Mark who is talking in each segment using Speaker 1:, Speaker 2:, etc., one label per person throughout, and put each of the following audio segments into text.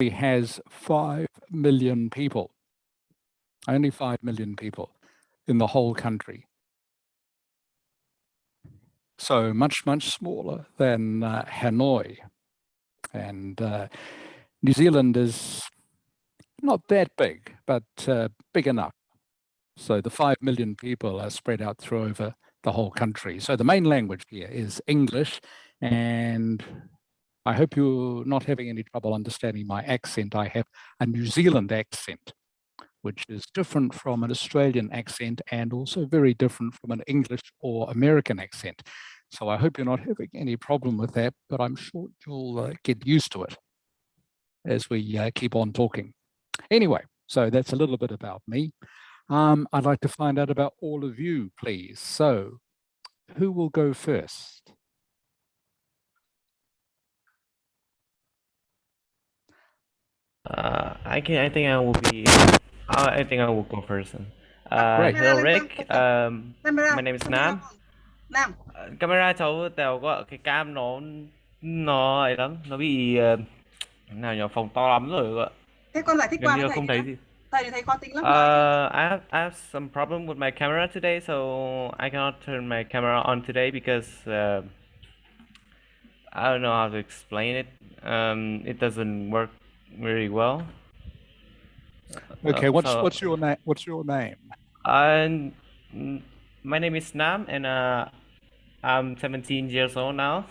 Speaker 1: has 5 million people, only 5 million people in the whole country. So much smaller than Hanoi. And New Zealand is not that big, but big enough. So the 5 million people are spread out through over the whole country. So the main language here is English, and I hope you're not having any trouble understanding my accent. I have a New Zealand accent, which is different from an Australian accent and also very different from an English or American accent. So I hope you're not having any problem with that, but I'm sure you'll get used to it as we keep on talking. Anyway, so that's a little bit about me. I'd like to find out about all of you, please. So who will go first?
Speaker 2: I think I will be. I think I will go first.
Speaker 1: Great.
Speaker 2: Hello Rick. My name is Nam.
Speaker 3: Nam.
Speaker 2: Camera cháu Tèo có cái cam nó ấy lắm, nó bị nào nhỉ, phòng to lắm rồi ạ.
Speaker 3: Thế con giải thích
Speaker 2: Gần
Speaker 3: qua
Speaker 2: như
Speaker 3: với
Speaker 2: là
Speaker 3: thầy
Speaker 2: không
Speaker 3: đi
Speaker 2: thấy
Speaker 3: nào.
Speaker 2: gì.
Speaker 3: Thầy thì thấy khó tính lắm.
Speaker 2: I have some problem with my camera today, so I cannot turn my camera on today because I don't know how to explain it. It doesn't work very well.
Speaker 1: Okay, what's your name? What's your name?
Speaker 2: My name is Nam, and I'm 17 years old now.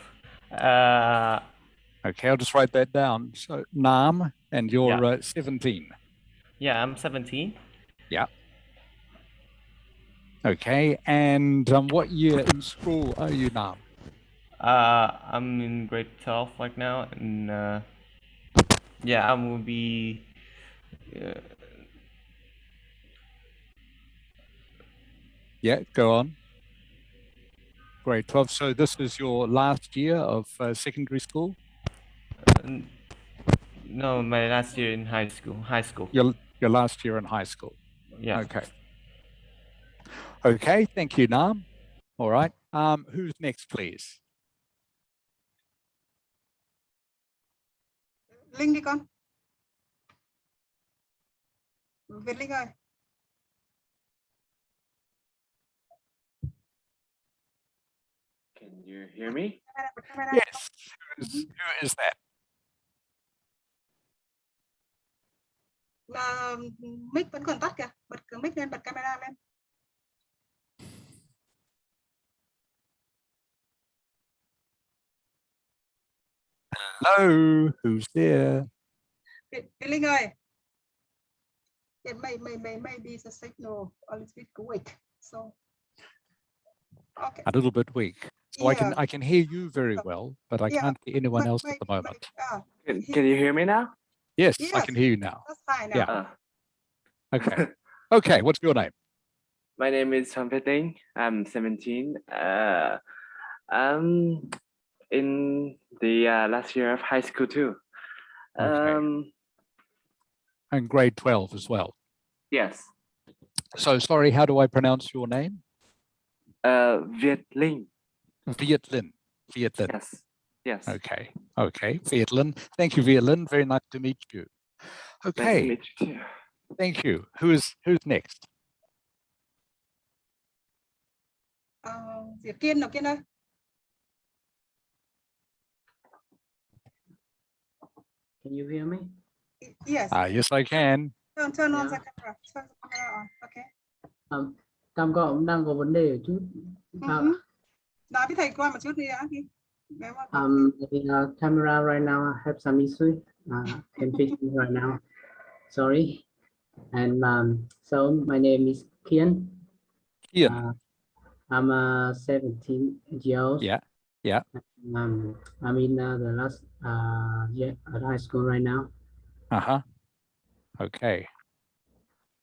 Speaker 1: Okay, I'll just write that down. So Nam, and you're
Speaker 2: Yeah.
Speaker 1: 17.
Speaker 2: Yeah, I'm 17.
Speaker 1: Yeah. Okay, and what year in school are you, Nam?
Speaker 2: I'm in grade 12 right now, and yeah, I will be.
Speaker 1: Yeah, go on. Grade 12. So this is your last year of secondary school?
Speaker 2: No, my last year in high school.
Speaker 1: Your last year in high school.
Speaker 2: Yeah.
Speaker 1: Okay. Okay, thank you, Nam. All right. Who's next, please?
Speaker 3: Linh đi con. Việt Linh ơi.
Speaker 4: Can you hear me?
Speaker 1: Yes. Who is that?
Speaker 3: Mic vẫn còn tắt kìa. Bật mic lên, bật camera lên.
Speaker 1: Hello, who's there?
Speaker 3: Việt Linh ơi. It may be the signal a little bit weak. So okay.
Speaker 1: A little bit weak. So
Speaker 3: Yeah.
Speaker 1: I can hear you very well, but I can't hear anyone else at the moment.
Speaker 4: Can you hear me now?
Speaker 1: Yes, I can hear you now.
Speaker 3: That's fine now.
Speaker 1: Yeah. Okay. Okay, what's your name?
Speaker 4: My name is Chan Ding. I'm 17. I'm in the last year of high school too.
Speaker 1: Okay. And grade 12 as well.
Speaker 4: Yes.
Speaker 1: So sorry, how do I pronounce your name?
Speaker 4: Viet Linh.
Speaker 1: Viet Linh. Viet Linh.
Speaker 4: Yes. Yes.
Speaker 1: Okay. Okay. Viet Linh. Thank you, Viet Linh. Very nice to meet you. Okay.
Speaker 4: Nice to meet you too.
Speaker 1: Thank you. Who's next?
Speaker 3: Diệp Kiên nào Kiên ơi.
Speaker 5: Can you hear me?
Speaker 3: Yes.
Speaker 1: Yes, I can.
Speaker 3: Turn on the camera. Turn the camera on. Okay.
Speaker 5: Cam cũng đang có vấn đề một chút.
Speaker 3: Nói với thầy qua một chút đi đã.
Speaker 5: The camera right now have some issue. Can fix it right now. Sorry. And so my name is Kian.
Speaker 1: Kian.
Speaker 5: I'm 17 years old.
Speaker 1: Yeah. Yeah.
Speaker 5: I'm in the last year at high school right now.
Speaker 1: Uh-huh. Okay.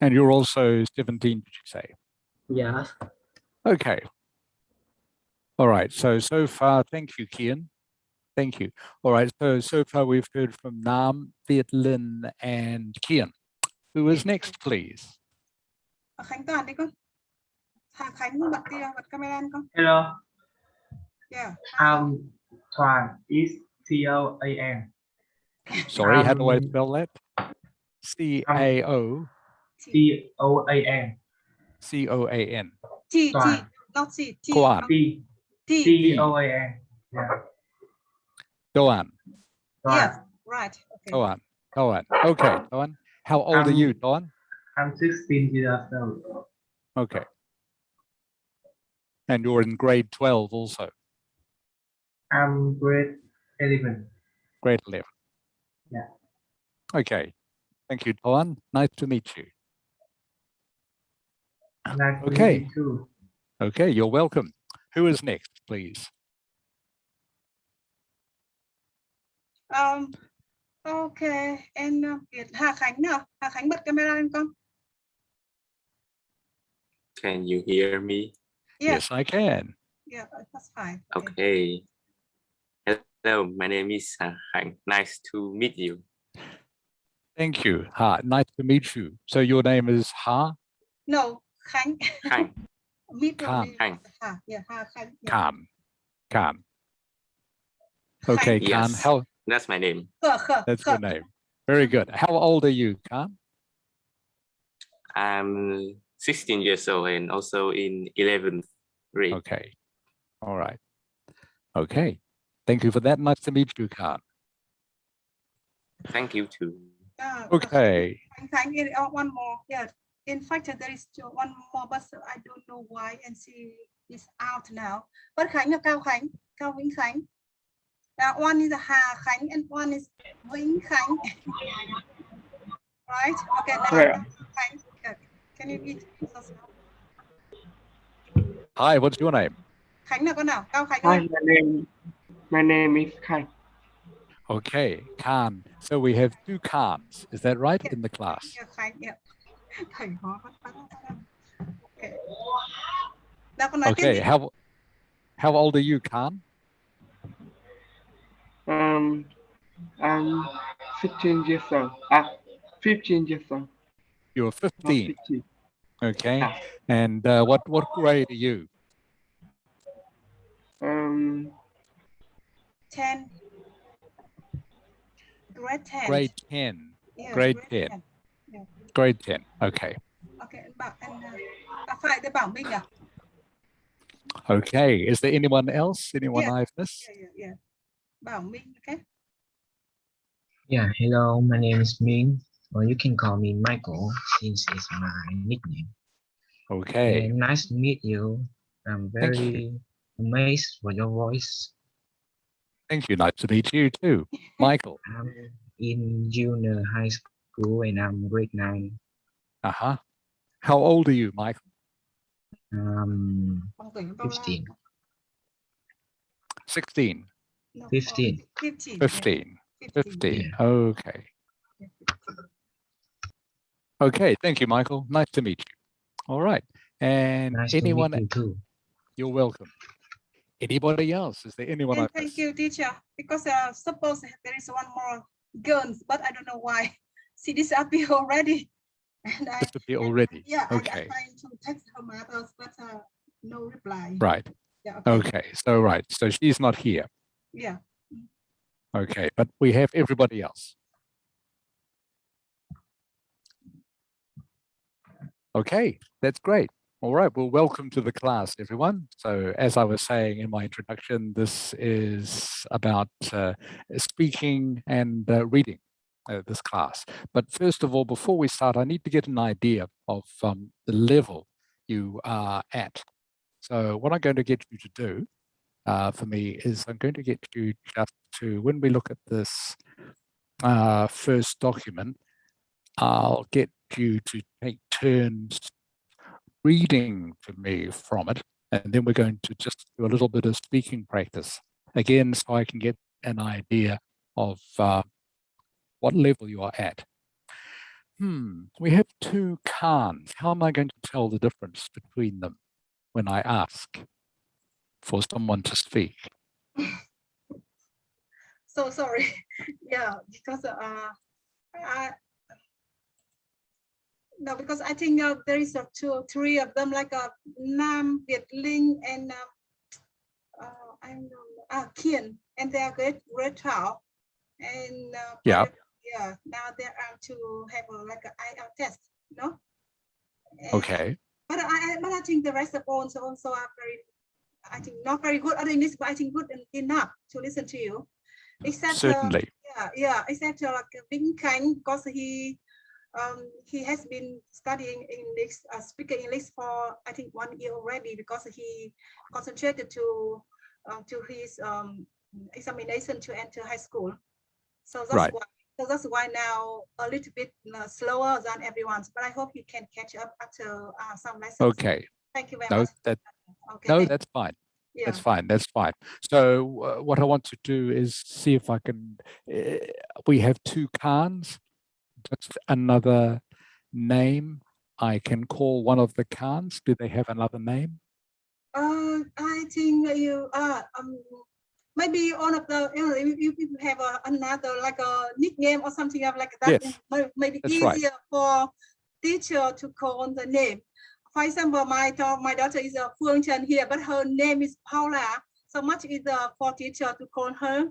Speaker 1: And you're also 17, did you say?
Speaker 5: Yeah.
Speaker 1: Okay. All right. So far, thank you, Kian. Thank you. All right. So far we've heard from Nam, Viet Linh, and Kian. Who is next, please?
Speaker 3: Khánh Toàn đi con. Khánh bật camera đi con.
Speaker 6: Hello.
Speaker 3: Yeah.
Speaker 6: Toàn is T-O-A-N.
Speaker 1: Sorry, how do I
Speaker 6: Um,
Speaker 1: spell that? C-A-O-C-O-A-N.
Speaker 6: COAN.
Speaker 3: T,
Speaker 6: Toàn.
Speaker 3: not C, T,
Speaker 1: Koan.
Speaker 6: T.
Speaker 3: T.
Speaker 6: COAN. Yeah.
Speaker 1: Doan.
Speaker 3: Yes,
Speaker 6: Toàn.
Speaker 3: right. Okay.
Speaker 1: Doan. Doan. Okay, Doan. How old are you, Doan?
Speaker 6: I'm 16 years old.
Speaker 1: Okay. And you're in grade 12 also.
Speaker 6: I'm grade 11.
Speaker 1: Grade 11.
Speaker 6: Yeah.
Speaker 1: Okay. Thank you, Doan. Nice to meet you.
Speaker 6: Nice to
Speaker 1: Okay.
Speaker 6: meet you too.
Speaker 1: Okay, you're welcome. Who is next, please?
Speaker 3: Okay. And Hà Khánh nào? Hà Khánh bật camera lên con.
Speaker 4: Can you hear me?
Speaker 3: Yes.
Speaker 1: Yes, I can.
Speaker 3: Yeah, that's fine.
Speaker 4: Okay. Hello, my name is Hạnh. Nice to meet you.
Speaker 1: Thank you. Ha, nice to meet you. So your name is Ha?
Speaker 3: No, Khánh.
Speaker 4: Hạnh.
Speaker 3: Middle
Speaker 1: Khan.
Speaker 3: name.
Speaker 4: Khánh.
Speaker 3: Hà. Yeah, Hà Khánh. Yeah.
Speaker 1: Khan. Khan. Okay,
Speaker 3: Khánh.
Speaker 1: Khan.
Speaker 4: Yes.
Speaker 1: How?
Speaker 4: That's my name.
Speaker 1: That's your name. Very good. How old are you, Khan?
Speaker 4: I'm 16 years old and also in 11th grade.
Speaker 1: Okay. All right. Okay. Thank you for that. Nice to meet you, Khan.
Speaker 4: Thank you too.
Speaker 1: Okay.
Speaker 3: Khánh, one more. Yeah. In fact, there is one more, but I don't know why, and she is out now. But Khánh là Cao Khánh, Cao Vĩnh Khánh. One is Hà Khánh and one is Vĩnh Khánh. Right? Okay. Now,
Speaker 6: Yeah.
Speaker 3: Khánh. Yeah. Can you introduce yourself?
Speaker 1: Hi, what's your name?
Speaker 3: Khánh là con nào? Cao Khánh.
Speaker 6: Hi,
Speaker 3: ơi.
Speaker 6: my name is Khai.
Speaker 1: Okay, Khan. So we have two Khans. Is that right in the class?
Speaker 3: Yeah, Khánh. Yeah. Thầy hóa bắt bắt. Okay. Nào con nói tiếp
Speaker 1: Okay.
Speaker 3: đi.
Speaker 1: How old are you, Khan?
Speaker 6: I'm 16 years old. 15 years old.
Speaker 1: You're
Speaker 6: Not
Speaker 1: 15.
Speaker 6: 16.
Speaker 1: Okay.
Speaker 6: Yeah.
Speaker 1: And what grade are you?
Speaker 3: 10. Grade 10.
Speaker 1: Grade 10.
Speaker 3: Yeah,
Speaker 1: grade 10.
Speaker 3: Yeah.
Speaker 1: Grade 10. Okay.
Speaker 3: Okay. Phải để Bảo Minh à?
Speaker 1: Okay. Is there anyone else? Anyone
Speaker 3: Yeah.
Speaker 1: I've missed?
Speaker 3: Yeah. Bảo Minh. Okay.
Speaker 7: Yeah, hello, my name is Ming, or you can call me Michael since it's my nickname.
Speaker 1: Okay.
Speaker 7: And nice to meet you. I'm
Speaker 1: Thank you.
Speaker 7: very amazed for your voice.
Speaker 1: Thank you. Nice to meet you too. Michael.
Speaker 7: I'm in junior high school and I'm grade 9.
Speaker 1: Uh-huh. How old are you, Michael?
Speaker 7: 15.
Speaker 1: 16.
Speaker 3: No,
Speaker 7: 15.
Speaker 3: 15.
Speaker 1: 15. 15.
Speaker 7: Yeah.
Speaker 1: Okay. Okay. Thank you, Michael. Nice to meet you. All right. And
Speaker 7: Nice
Speaker 1: anyone,
Speaker 7: to meet you too.
Speaker 1: you're welcome. Anybody else? Is there anyone
Speaker 3: And
Speaker 1: I've
Speaker 3: thank
Speaker 1: missed?
Speaker 3: you, teacher. Because suppose there is one more girl, but I don't know why she disappeared already. And
Speaker 1: Disappear already?
Speaker 3: Yeah,
Speaker 1: Okay.
Speaker 3: I'm trying to text her mother, but no reply.
Speaker 1: Right.
Speaker 3: Yeah.
Speaker 1: Okay. So, right. So she's not here.
Speaker 3: Yeah.
Speaker 1: Okay. But we have everybody else. Okay. That's great. All right. Well, welcome to the class, everyone. So as I was saying in my introduction, this is about speaking and reading, this class. But first of all, before we start, I need to get an idea of the level you are at. So what I'm going to get you to do for me is I'm going to get you just to, when we look at this first document, I'll get you to take turns reading to me from it, and then we're going to just do a little bit of speaking practice again, so I can get an idea of what level you are at. We have two Khans. How am I going to tell the difference between them when I ask for someone to speak?
Speaker 3: So sorry. Yeah, because no, because I think there is 2 or 3 of them, like Nam, Việt Linh, and I don't know, Kian, and they are grade 12, And
Speaker 1: Yeah.
Speaker 3: yeah, now they are to have like an IELTS test, no? And,
Speaker 1: Okay.
Speaker 3: But I think the rest of also are very, I think not very good at English, but I think good enough to listen to you. Except
Speaker 1: Certainly.
Speaker 3: except like Vinh Khánh, because he has been studying English, speaking English for I think 1 year already, because he concentrated to his examination to enter high school. So that's
Speaker 1: Right.
Speaker 3: why. So that's why now a little bit slower than everyone. But I hope he can catch up after some lessons.
Speaker 1: Okay.
Speaker 3: Thank you very
Speaker 1: No,
Speaker 3: much. Okay.
Speaker 1: that's fine.
Speaker 3: Yeah.
Speaker 1: That's fine. That's fine. So what I want to do is see if I can. We have 2 Khans. Just another name I can call one of the Khans. Do they have another name?
Speaker 3: I think you maybe one of the you have another like a nickname or something like that.
Speaker 1: Yes,
Speaker 3: Maybe
Speaker 1: that's
Speaker 3: easier
Speaker 1: right.
Speaker 3: for teacher to call the name. For example, my daughter is Phương Trần here, but her name is Paula. So much easier for teacher to call her.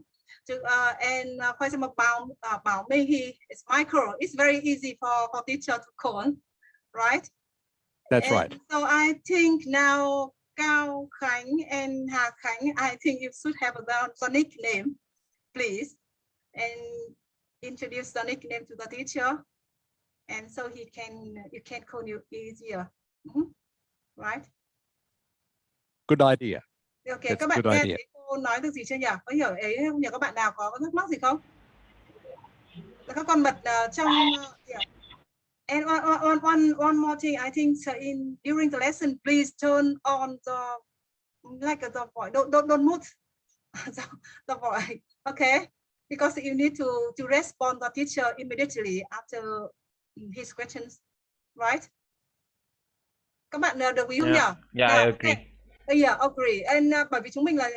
Speaker 3: For example, Bảo Minh, it's Michael. It's very easy for teacher to call, right?
Speaker 1: That's right.
Speaker 3: So I think now Cao Khánh and Hà Khánh, I think you should have the nickname, please, and introduce the nickname to the teacher, and so you can call you easier, right?
Speaker 1: Good idea.
Speaker 3: Ok,
Speaker 1: That's
Speaker 3: các bạn
Speaker 1: good
Speaker 3: nghe
Speaker 1: idea.
Speaker 3: thấy cô nói được gì chưa nhỉ? Có hiểu ấy không nhỉ? Các bạn nào có thắc mắc gì không? Là các con mật trong yeah. And one more thing, I think during the lesson, please turn on the voice. Don't mute the voice, okay? Because you need to respond the teacher immediately after his questions, right? Các bạn đồng ý không nhỉ?
Speaker 2: Yeah, I agree.
Speaker 3: Yeah, agree. And bởi vì chúng mình là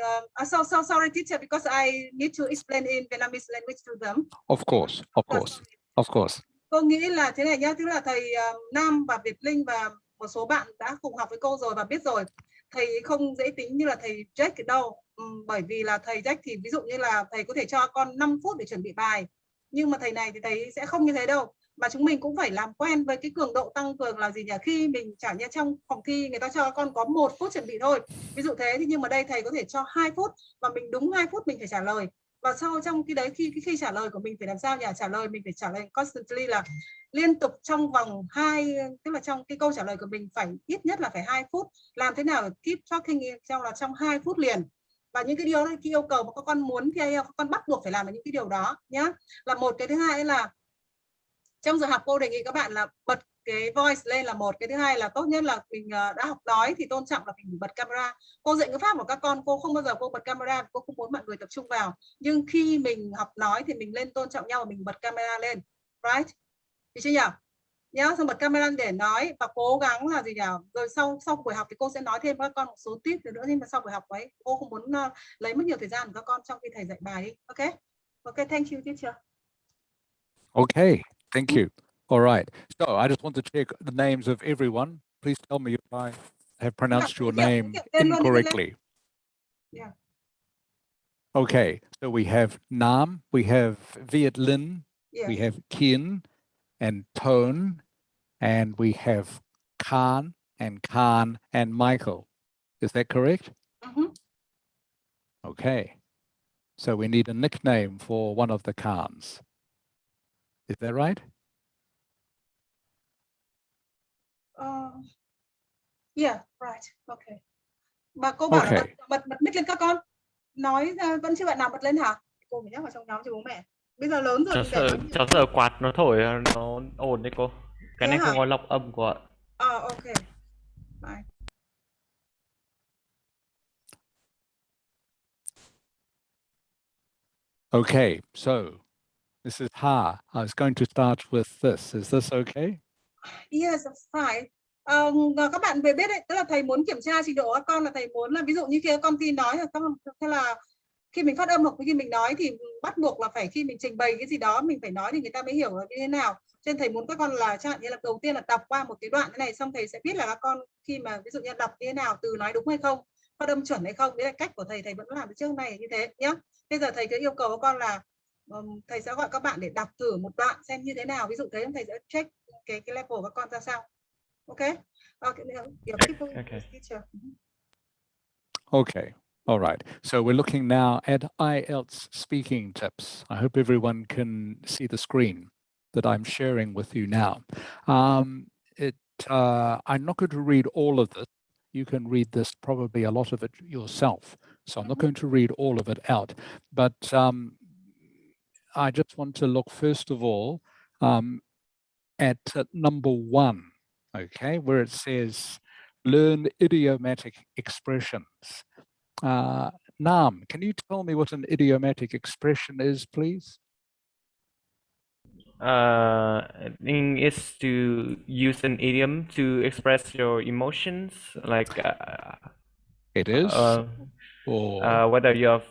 Speaker 3: so sorry teacher, because I need to explain in Vietnamese language to them.
Speaker 1: Of course. Of course. Of course.
Speaker 3: Cô nghĩ là thế này nhá, tức là thầy Nam và Việt Linh và một số bạn đã cùng học với cô rồi và biết rồi. Thầy không dễ tính như là thầy Jack đâu. Bởi vì là thầy Jack thì ví dụ như là thầy có thể cho con 5 phút để chuẩn bị bài. Nhưng mà thầy này thì thầy sẽ không như thế đâu. Mà chúng mình cũng phải làm quen với cái cường độ tăng cường là gì nhỉ? Khi mình chẳng như trong phòng thi người ta cho con có 1 phút chuẩn bị thôi. Ví dụ thế thì nhưng mà đây thầy có thể cho 2 phút và mình đúng 2 phút mình phải trả lời. Và sau trong cái đấy khi trả lời của mình phải làm sao nhỉ? Trả lời mình phải trả lời constantly là liên tục trong vòng 2, tức là trong cái câu trả lời của mình phải ít nhất là phải 2 phút. Làm thế nào để keep talking trong 2 phút liền. Và những cái yêu cầu mà các con muốn thì các con bắt buộc phải làm những cái điều đó nhá. Là một. Cái thứ hai là trong giờ học cô đề nghị các bạn là bật cái voice lên là một. Cái thứ hai là tốt nhất là mình đã học nói thì tôn trọng là mình bật camera. Cô dạy ngữ pháp của các con, cô không bao giờ cô bật camera, cô không muốn mọi người tập trung vào. Nhưng khi mình học nói thì mình lên tôn trọng nhau và mình bật camera lên, right? Được chưa nhỉ? Nhớ, xong bật camera để nói và cố gắng là gì nhỉ? Rồi sau buổi học thì cô sẽ nói thêm với các con một số tip nữa, nhưng mà sau buổi học ấy cô không muốn lấy mất nhiều thời gian của các con trong khi thầy dạy bài đi. Ok? Ok, thank you teacher.
Speaker 1: Okay. Thank you. All right. So I just want to check the names of everyone. Please tell me if I have pronounced your name incorrectly.
Speaker 3: Yeah.
Speaker 1: Okay. So we have Nam, we have Viet Linh,
Speaker 3: Yes.
Speaker 1: we have Kiên and Tone, and we have Khan and Michael. Is that correct? Okay. So we need a nickname for one of the Khans. Is that right?
Speaker 3: Yeah, right. Okay. Mà cô bảo
Speaker 1: Okay.
Speaker 3: là bật mic lên các con. Nói vẫn chưa bạn nào bật lên hả? Cô phải nhắc vào trong nhóm cho bố mẹ. Bây giờ lớn rồi.
Speaker 2: Cháu sợ quạt nó thổi nó ồn đấy cô. Cái này
Speaker 3: hả?
Speaker 2: không có lọc âm cô ạ.
Speaker 3: Ok. Bye.
Speaker 1: Okay, so this is Ha. I was going to start with this. Is this okay?
Speaker 3: Yes, that's fine. Các bạn về biết đấy, tức là thầy muốn kiểm tra trình độ các con, là thầy muốn là ví dụ như khi các con thi nói thế là khi mình phát âm hoặc khi mình nói thì bắt buộc là phải khi mình trình bày cái gì đó mình phải nói thì người ta mới hiểu là như thế nào. Cho nên thầy muốn các con là chẳng hạn như là đầu tiên là đọc qua một cái đoạn thế này, xong thầy sẽ biết là các con khi mà ví dụ như đọc như thế nào, từ nói đúng hay không, phát âm chuẩn hay không. Đấy là cách của thầy vẫn làm từ trước này như thế nhá. Bây giờ thầy cứ yêu cầu các con là Thầy sẽ gọi các bạn để đọc thử một đoạn xem như thế nào. Ví dụ thế thầy sẽ check cái level của các con ra sao. Okay. People
Speaker 2: Okay.
Speaker 3: teacher.
Speaker 1: Okay. All right. So we're looking now at IELTS speaking tips. I hope everyone can see the screen that I'm sharing with you now. I'm not going to read all of this. You can read this, probably a lot of it yourself. So I'm not going to read all of it out. But I just want to look, first of all, at number 1, okay, where it says, learn idiomatic expressions. Nam, can you tell me what an idiomatic expression is, please?
Speaker 2: I think it's to use an idiom to express your emotions, like
Speaker 1: It is? Or
Speaker 2: whether you're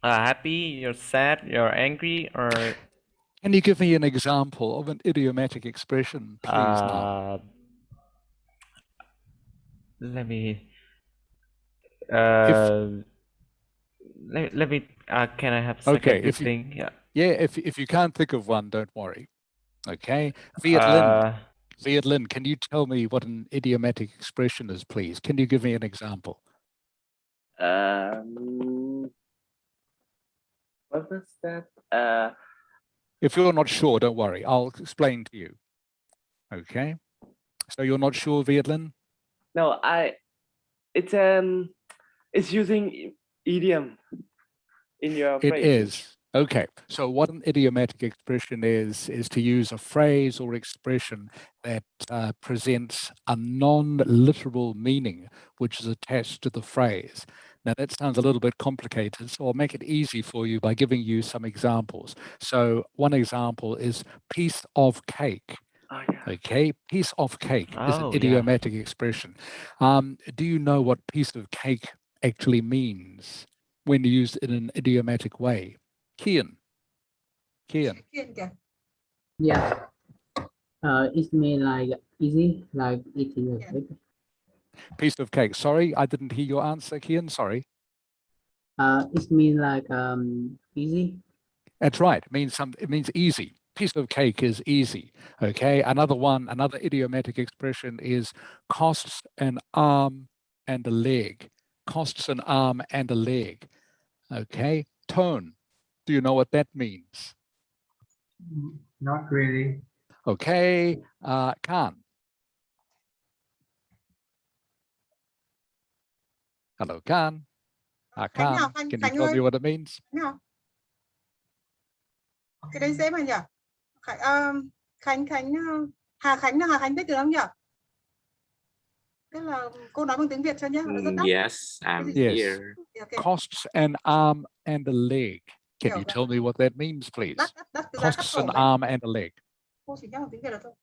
Speaker 2: happy, you're sad, you're angry, or
Speaker 1: can you give me an example of an idiomatic expression, please, Nam?
Speaker 2: let me let me can I have a second
Speaker 1: Okay,
Speaker 2: to
Speaker 1: if you-
Speaker 2: think? Yeah.
Speaker 1: Yeah, if you can't think of one, don't worry. Okay, Viet Linh, Viet Linh, can you tell me what an idiomatic expression is, please? Can you give me an example?
Speaker 4: What was that?
Speaker 1: If you're not sure, don't worry. I'll explain to you. Okay. So you're not sure, Viet Linh?
Speaker 8: No, it's using idiom in your
Speaker 1: It
Speaker 8: phrase.
Speaker 1: is. Okay. So what an idiomatic expression is to use a phrase or expression that presents a non-literal meaning, which is attached to the phrase. Now that sounds a little bit complicated, so I'll make it easy for you by giving you some examples. So one example is piece of cake.
Speaker 8: Oh, yeah.
Speaker 1: Okay, piece of cake is an
Speaker 2: Oh, yeah.
Speaker 1: idiomatic expression. Do you know what piece of cake actually means when used in an idiomatic way? Kian.
Speaker 3: Kiên kìa.
Speaker 5: Yeah. It means like easy, like eating a
Speaker 3: Yeah.
Speaker 5: cake.
Speaker 1: Piece of cake. Sorry, I didn't hear your answer, Kian. Sorry.
Speaker 5: It means like easy.
Speaker 1: That's right. It means easy. Piece of cake is easy. Okay. Another idiomatic expression is costs an arm and a leg. Costs an arm and a leg. Okay. Tone. Do you know what that means?
Speaker 6: Not really.
Speaker 1: Okay. Khan. Hello, Khan.
Speaker 3: Khánh nào,
Speaker 1: Khan, can you
Speaker 3: Khánh
Speaker 1: tell
Speaker 3: ơi.
Speaker 1: me what it means?
Speaker 3: Nào. Cái đấy dễ mà nhỉ? Khánh Hà Khánh biết được không nhỉ? Tức là cô nói bằng tiếng Việt cho nhé. Nó rất đắt.
Speaker 4: Yes, I'm
Speaker 1: Yes.
Speaker 4: here.
Speaker 3: Okay.
Speaker 1: Costs an arm and a leg. Can
Speaker 3: Hiểu
Speaker 1: you
Speaker 3: rồi.
Speaker 1: tell me what that means, please?
Speaker 3: Đắt, từ giá cắt
Speaker 1: Costs
Speaker 3: cổ
Speaker 1: an
Speaker 3: đấy.
Speaker 1: arm and a leg.
Speaker 3: Cô chỉ nhắc bằng tiếng Việt là thôi.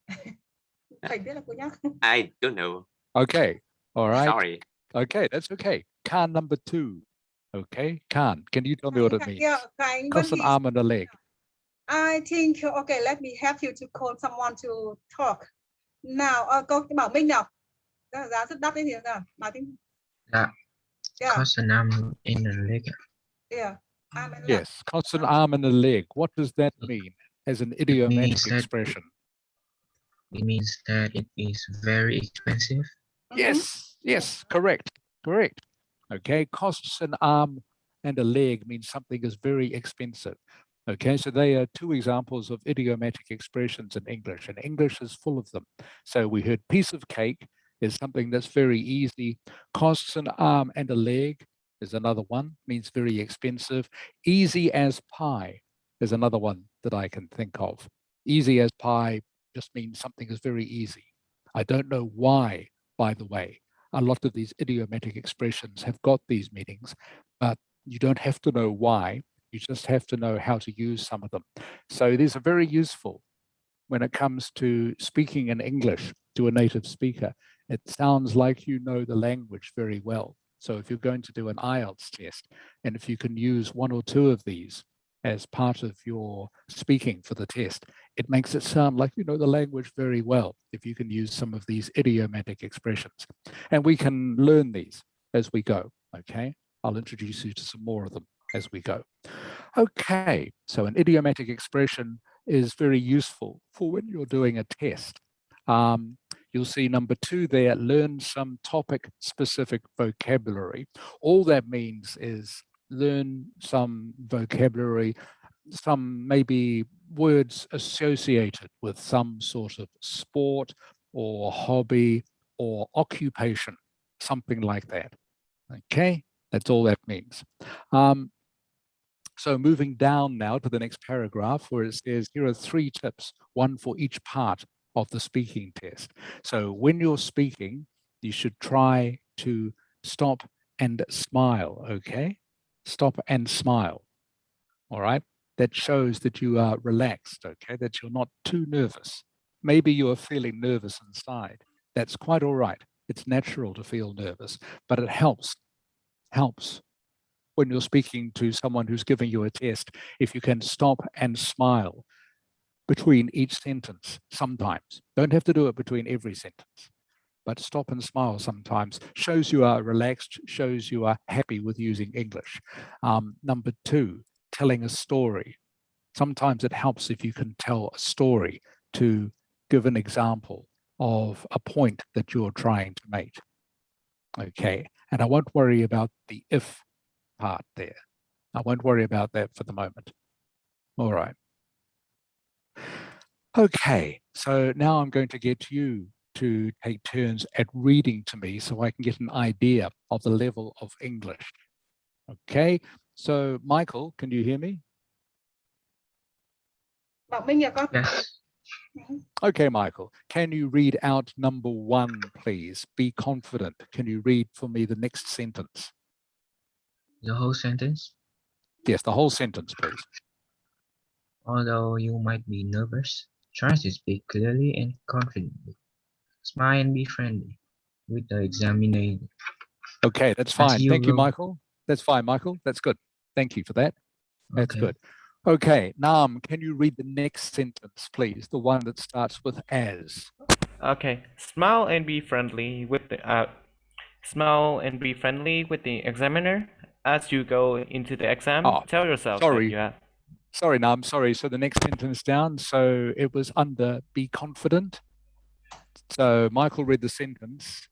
Speaker 3: Khánh biết là cô nhắc.
Speaker 4: I don't know.
Speaker 1: Okay. All right.
Speaker 4: Sorry.
Speaker 1: Okay, that's okay. Khan number 2. Okay. Khan, can you tell me what it means?
Speaker 3: Yeah, Khánh,
Speaker 1: Costs an arm and a leg.
Speaker 3: I think, okay, let me help you to call someone to talk. Nào, cô bảo Minh nào. Giá rất đắt đấy thì nào. Nói tiếng.
Speaker 7: Yeah.
Speaker 3: Yeah,
Speaker 7: Cost an arm and a leg.
Speaker 3: yeah. Arm and leg.
Speaker 1: Yes, costs an arm and a leg. What does that mean as an idiomatic
Speaker 7: means that-
Speaker 1: expression?
Speaker 7: It means that it is very expensive.
Speaker 1: Yes, correct. Okay, costs an arm and a leg means something is very expensive. Okay, so they are 2 examples of idiomatic expressions in English, and English is full of them. So we heard piece of cake is something that's very easy. Costs an arm and a leg is another one, means very expensive. Easy as pie is another one that I can think of. Easy as pie just means something is very easy. I don't know why, by the way. A lot of these idiomatic expressions have got these meanings, but you don't have to know why. You just have to know how to use some of them. So these are very useful when it comes to speaking in English to a native speaker. It sounds like you know the language very well. So if you're going to do an IELTS test, and if you can use 1 or 2 of these as part of your speaking for the test, it makes it sound like you know the language very well if you can use some of these idiomatic expressions. And we can learn these as we go, okay? I'll introduce you to some more of them as we go. Okay, so an idiomatic expression is very useful for when you're doing a test. You'll see number 2 there, learn some topic-specific vocabulary. All that means is learn some vocabulary, some maybe words associated with some sort of sport or hobby or occupation, something like that. Okay, that's all that means. So moving down now to the next paragraph where it says, here are 3 tips, one for each part of the speaking test. So when you're speaking, you should try to stop and smile, okay? Stop and smile, all right? That shows that you are relaxed, okay? That you're not too nervous. Maybe you are feeling nervous inside. That's quite all right. It's natural to feel nervous, but it helps when you're speaking to someone who's giving you a test, if you can stop and smile between each sentence sometimes. Don't have to do it between every sentence, but stop and smile sometimes. Shows you are relaxed, shows you are happy with using English. Number 2, telling a story. Sometimes it helps if you can tell a story to give an example of a point that you're trying to make. Okay, and I won't worry about the if part there. I won't worry about that for the moment. All right. Okay, so now I'm going to get you to take turns at reading to me so I can get an idea of the level of English. Okay, so Michael, can you hear me?
Speaker 3: Bảo Minh à con.
Speaker 7: Yes.
Speaker 1: Okay, Michael, can you read out number 1, please? Be confident. Can you read for me the next sentence?
Speaker 7: The whole sentence.
Speaker 1: Yes, the whole sentence, please.
Speaker 7: Although you might be nervous, try to speak clearly and confidently. Smile and be friendly with the examiner.
Speaker 1: Okay, that's fine.
Speaker 7: you
Speaker 1: Thank you,
Speaker 7: will-
Speaker 1: Michael. That's fine, Michael. That's good. Thank you for that. That's
Speaker 7: Okay.
Speaker 1: good. Okay, Nam, can you read the next sentence, please? The one that starts with as.
Speaker 2: Okay. Smile and be friendly with the examiner as you go into the exam.
Speaker 1: Oh,
Speaker 2: Tell yourself
Speaker 1: sorry.
Speaker 2: that you have.
Speaker 1: Sorry, Nam, sorry. So the next sentence down, so it was under be confident. So Michael read the sentence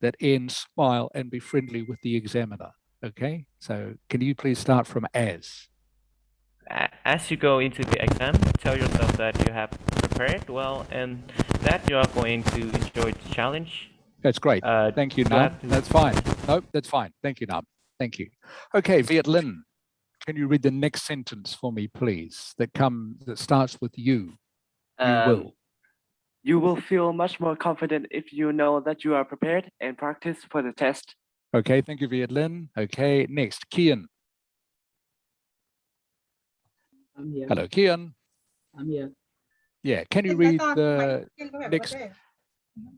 Speaker 1: that ends smile and be friendly with the examiner. Okay, so can you please start from as?
Speaker 2: As you go into the exam, tell yourself that you have prepared well and that you are going to enjoy the challenge.
Speaker 1: That's great. Thank you,
Speaker 2: you
Speaker 1: Nam.
Speaker 2: have to-
Speaker 1: That's fine. Nope, that's fine. Thank you, Nam. Thank you. Okay, Viet Lin, can you read the next sentence for me, please? That starts with you. You
Speaker 8: You will feel much more confident if you know that you are prepared and practice for the test.
Speaker 1: Okay, thank you, Viet Lin. Okay, next, Kian.
Speaker 5: I'm here.
Speaker 1: Hello, Kian.
Speaker 5: I'm here.
Speaker 1: Yeah, can you
Speaker 3: Kiên nói
Speaker 1: read
Speaker 3: con,
Speaker 1: the
Speaker 3: Mạnh, Kiên có vẻ có
Speaker 1: next-
Speaker 3: vấn đề.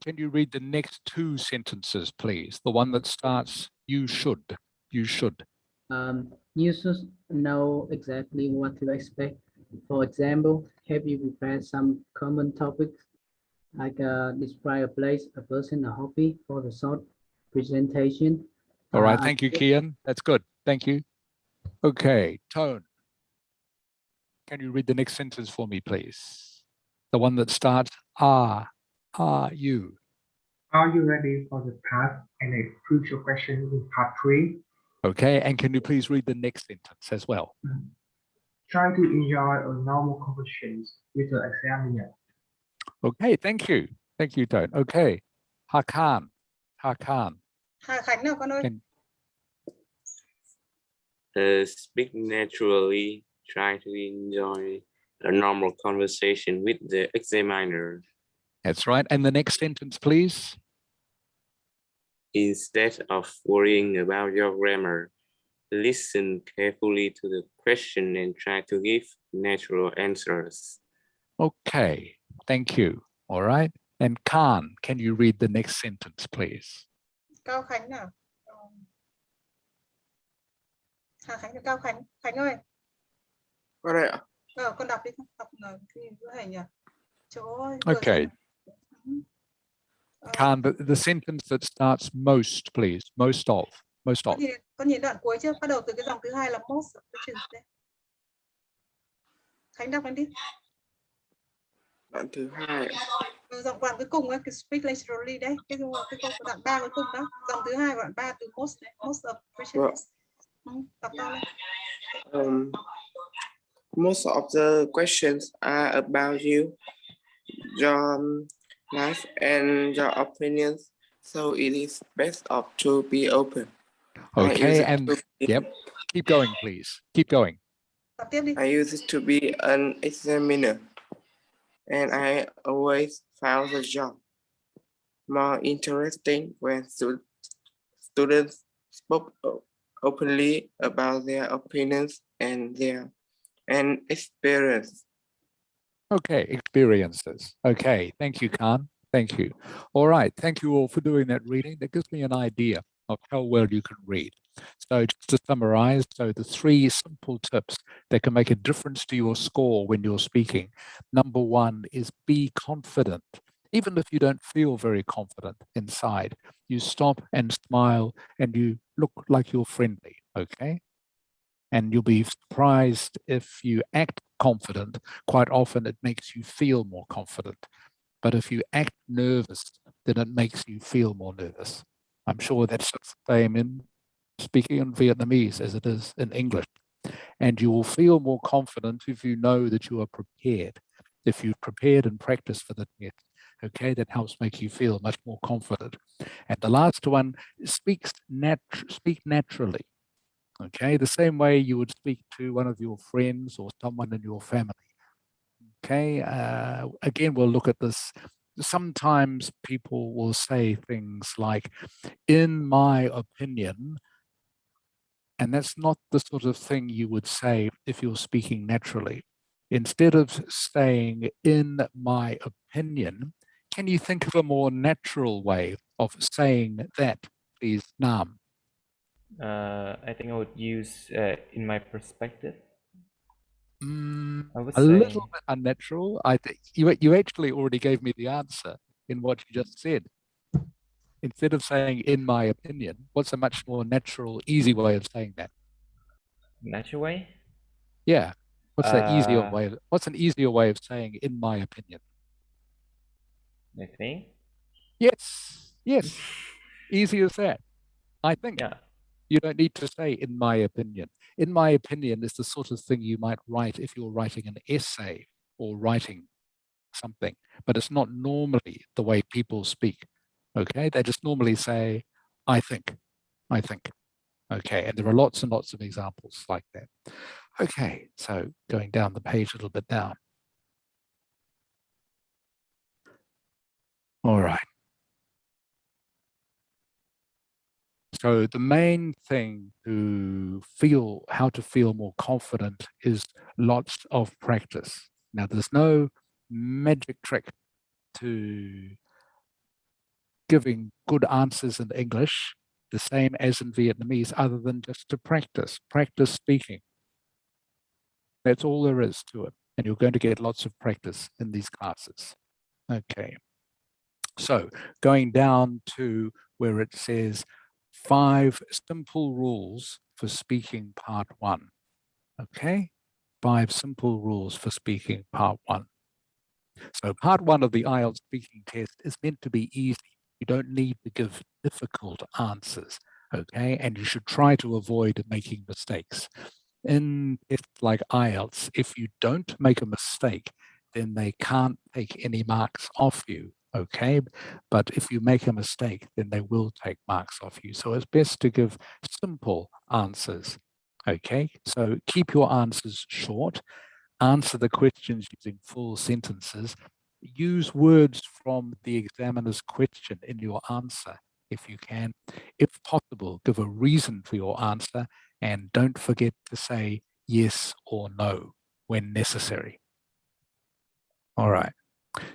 Speaker 1: can you read the next 2 sentences, please? The one that starts you should. You should.
Speaker 5: You should know exactly what to expect. For example, have you prepared some common topics like describe a place, a person, a hobby for the short presentation?
Speaker 1: All right, thank you, Kian. That's good. Thank you. Okay, Tone. Can you read the next sentence for me, please? The one that starts are you.
Speaker 6: Are you ready for the task and a crucial question in part 3?
Speaker 1: Okay, and can you please read the next sentence as well?
Speaker 6: Try to enjoy a normal conversations with the examiner.
Speaker 1: Okay, thank you. Thank you, Tone. Okay, Hakan.
Speaker 3: Hà Khánh nào con ơi.
Speaker 4: Speak naturally. Try to enjoy a normal conversation with the examiner.
Speaker 1: That's right. And the next sentence, please.
Speaker 4: Instead of worrying about your grammar, listen carefully to the question and try to give natural answers.
Speaker 1: Okay, thank you. All right. And Khan, can you read the next sentence, please?
Speaker 3: Cao Khánh nào. Hà Khánh và Cao Khánh. Khánh ơi.
Speaker 8: Có đây ạ.
Speaker 3: Con đọc đi, đọc cái hình nhỉ. Chỗ
Speaker 1: Okay. Khan, the sentence that starts most, please. Most of. most of.
Speaker 3: Con nhìn đoạn cuối chưa? Bắt đầu từ cái dòng thứ hai là most of questions đấy. Khánh đọc lên đi.
Speaker 9: Đoạn thứ hai.
Speaker 3: Dòng đoạn cuối cùng ấy, cái speak naturally đấy. Cái câu đoạn 3 cuối cùng đó. Dòng thứ hai đoạn 3 từ most đấy. Most of questions. Đọc to lên.
Speaker 9: Most of the questions are about you, your life, and your opinions. So it is best off to be open.
Speaker 1: Okay, and yep, keep going, please. Keep going.
Speaker 3: Đọc tiếp đi.
Speaker 9: I used to be an examiner, and I always found the job more interesting when students spoke openly about their opinions and their experience.
Speaker 1: Okay, experiences. Okay, thank you, Khan. Thank you. All right, thank you all for doing that reading. That gives me an idea of how well you can read. So just to summarize, so the 3 simple tips that can make a difference to your score when you're speaking. Number 1 is be confident. Even if you don't feel very confident inside, you stop and smile and you look like you're friendly, okay? And you'll be surprised if you act confident. Quite often it makes you feel more confident. But if you act nervous, then it makes you feel more nervous. I'm sure that's the same in speaking in Vietnamese as it is in English. And you will feel more confident if you know that you are prepared. If you've prepared and practiced for the test, okay, that helps make you feel much more confident. And the last one, speak naturally. Okay, the same way you would speak to one of your friends or someone in your family. Okay, again, we'll look at this. Sometimes people will say things like, in my opinion, and that's not the sort of thing you would say if you're speaking naturally. Instead of saying, in my opinion, can you think of a more natural way of saying that, please, Nam?
Speaker 2: I think I would use in my perspective. I would
Speaker 1: A
Speaker 2: say
Speaker 1: little bit unnatural. I think you actually already gave me the answer in what you just said. Instead of saying in my opinion, what's a much more natural, easy way of saying that?
Speaker 2: natural way.
Speaker 1: Yeah. What's an easier way? What's an easier way of saying in my opinion?
Speaker 2: I think.
Speaker 1: Yes. Yes. Easy as that. I think.
Speaker 2: Yeah.
Speaker 1: You don't need to say in my opinion. In my opinion is the sort of thing you might write if you're writing an essay or writing something, but it's not normally the way people speak. Okay, they just normally say, I think. Okay, and there are lots and lots of examples like that. Okay, so going down the page a little bit now. All right. So the main thing to feel, how to feel more confident is lots of practice. Now, there's no magic trick to giving good answers in English, the same as in Vietnamese, other than just to practice speaking. That's all there is to it. And you're going to get lots of practice in these classes. Okay. So going down to where it says 5 simple rules for speaking part 1. Okay. 5 simple rules for speaking part 1. So part 1 of the IELTS speaking test is meant to be easy. You don't need to give difficult answers, okay? And you should try to avoid making mistakes. In tests like IELTS, if you don't make a mistake, then they can't take any marks off you, okay? But if you make a mistake, then they will take marks off you. So it's best to give simple answers, okay? So keep your answers short. Answer the questions using full sentences. Use words from the examiner's question in your answer if you can. If possible, give a reason for your answer and don't forget to say yes or no when necessary. All right.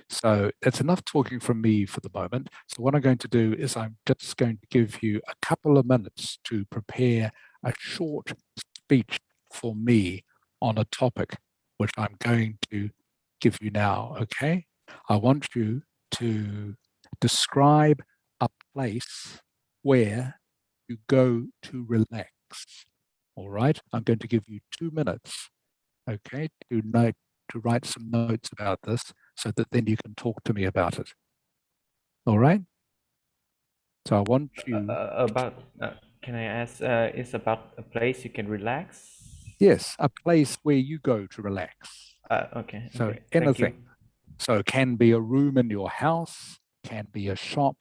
Speaker 1: So that's enough talking from me for the moment. So what I'm going to do is I'm just going to give you a couple of minutes to prepare a short speech for me on a topic which I'm going to give you now, okay? I want you to describe a place where you go to relax. All right, I'm going to give you 2 minutes, okay, to write some notes about this so that then you can talk to me about it. All right? So I want you,
Speaker 2: Can I ask, it's about a place you can relax?
Speaker 1: yes, a place where you go to relax.
Speaker 2: Okay.
Speaker 1: So
Speaker 2: Okay. Thank you.
Speaker 1: anything. So it can be a room in your house, can be a shop,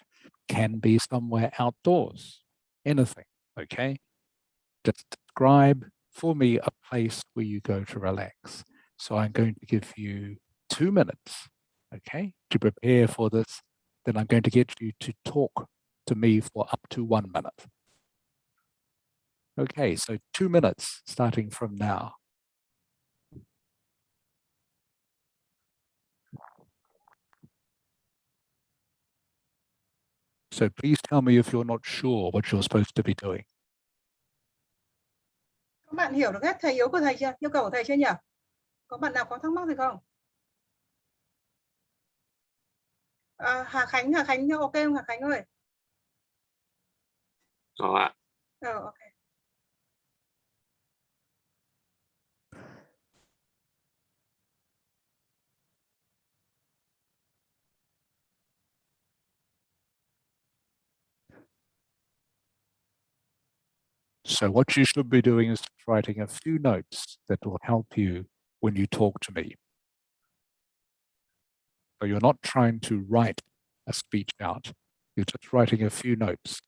Speaker 1: can be somewhere outdoors, anything, okay? Just describe for me a place where you go to relax. So I'm going to give you 2 minutes, okay, to prepare for this. Then I'm going to get you to talk to me for up to 1 minute. Okay, so 2 minutes starting from now. So please tell me if you're not sure what you're supposed to be doing.
Speaker 3: Các bạn hiểu được hết thầy yếu của thầy chưa? Yêu cầu của thầy chưa nhỉ? Có bạn nào có thắc mắc gì không? Hà Khánh ok không Hà Khánh ơi?
Speaker 4: Có ạ.
Speaker 3: Ok.
Speaker 1: So what you should be doing is writing a few notes that will help you when you talk to me. So you're not trying to write a speech out. You're just writing a few notes.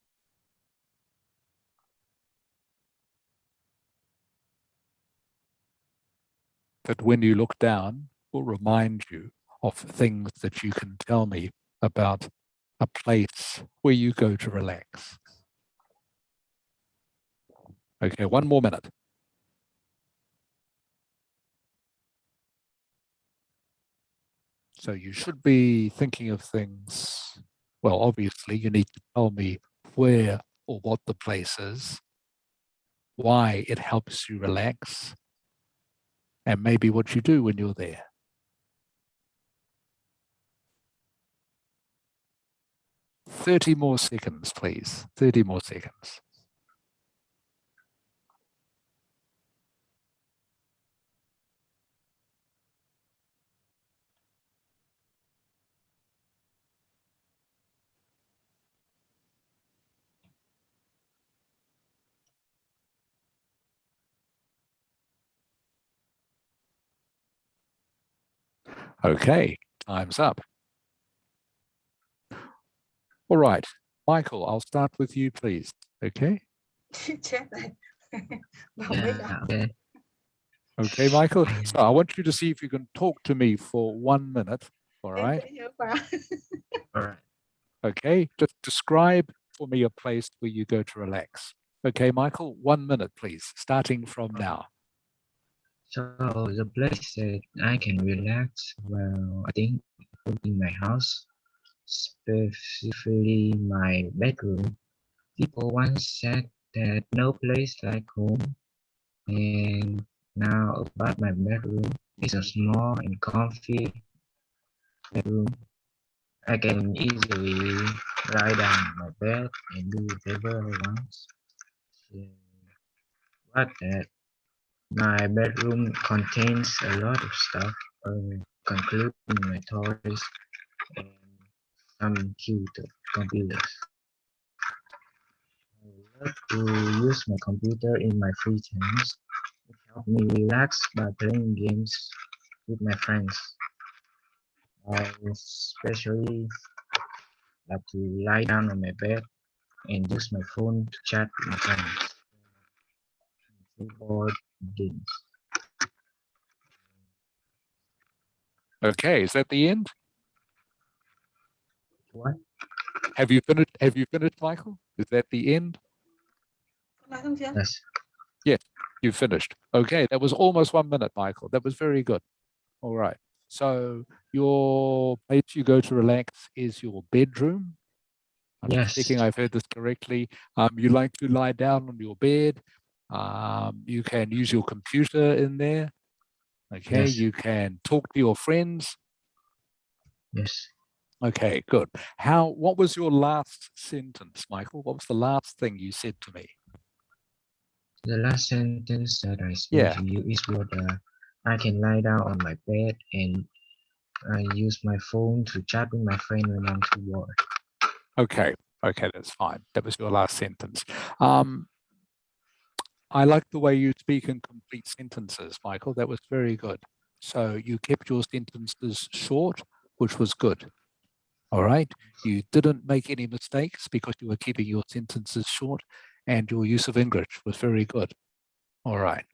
Speaker 1: That when you look down will remind you of things that you can tell me about a place where you go to relax. Okay, 1 more minute. So you should be thinking of things. Well, obviously you need to tell me where or what the place is, why it helps you relax, and maybe what you do when you're there. "30 more seconds, please. 30 more seconds. Okay, time's up. All right, Michael, I'll start with you, please. Okay?
Speaker 3: Chết rồi.
Speaker 7: Okay.
Speaker 1: Okay, Michael. So I want you to see if you can talk to me for 1 minute. All
Speaker 3: Em
Speaker 1: right?
Speaker 3: dễ nhớ quá.
Speaker 7: All right.
Speaker 1: Okay, just describe for me a place where you go to relax. Okay, Michael, 1 minute, please, starting from now.
Speaker 7: So the place that I can relax, well, I think in my house, specifically my bedroom. People once said that no place like home, and now about my bedroom, it's a small and comfy bedroom. I can easily lie down on my bed and do whatever I want. But that my bedroom contains a lot of stuff, including my toys and some cute computers. I love to use my computer in my free times. It helps me relax by playing games with my friends. I especially like to lie down on my bed and use my phone to chat with my friends. Board games.
Speaker 1: Okay, is that the end?
Speaker 7: What?
Speaker 1: Have you finished, Michael? Is that the end?
Speaker 3: Nói xong chưa?
Speaker 7: Yes.
Speaker 1: Yes, you finished. Okay, that was almost 1 minute, Michael. That was very good. All right. So your place you go to relax is your bedroom. I'm
Speaker 7: Yes.
Speaker 1: thinking I've heard this correctly. You like to lie down on your bed. You can use your computer in there. Okay,
Speaker 7: Yes.
Speaker 1: you can talk to your friends.
Speaker 7: Yes.
Speaker 1: Okay, good. What was your last sentence, Michael? What was the last thing you said to me?
Speaker 7: The last sentence that I spoke
Speaker 1: Yeah.
Speaker 7: to you is what I can lie down on my bed and I use my phone to chat with my friend when I'm too bored.
Speaker 1: Okay, that's fine. That was your last sentence. I like the way you speak in complete sentences, Michael. That was very good. So you kept your sentences short, which was good. All right. You didn't make any mistakes because you were keeping your sentences short, and your use of English was very good. All right.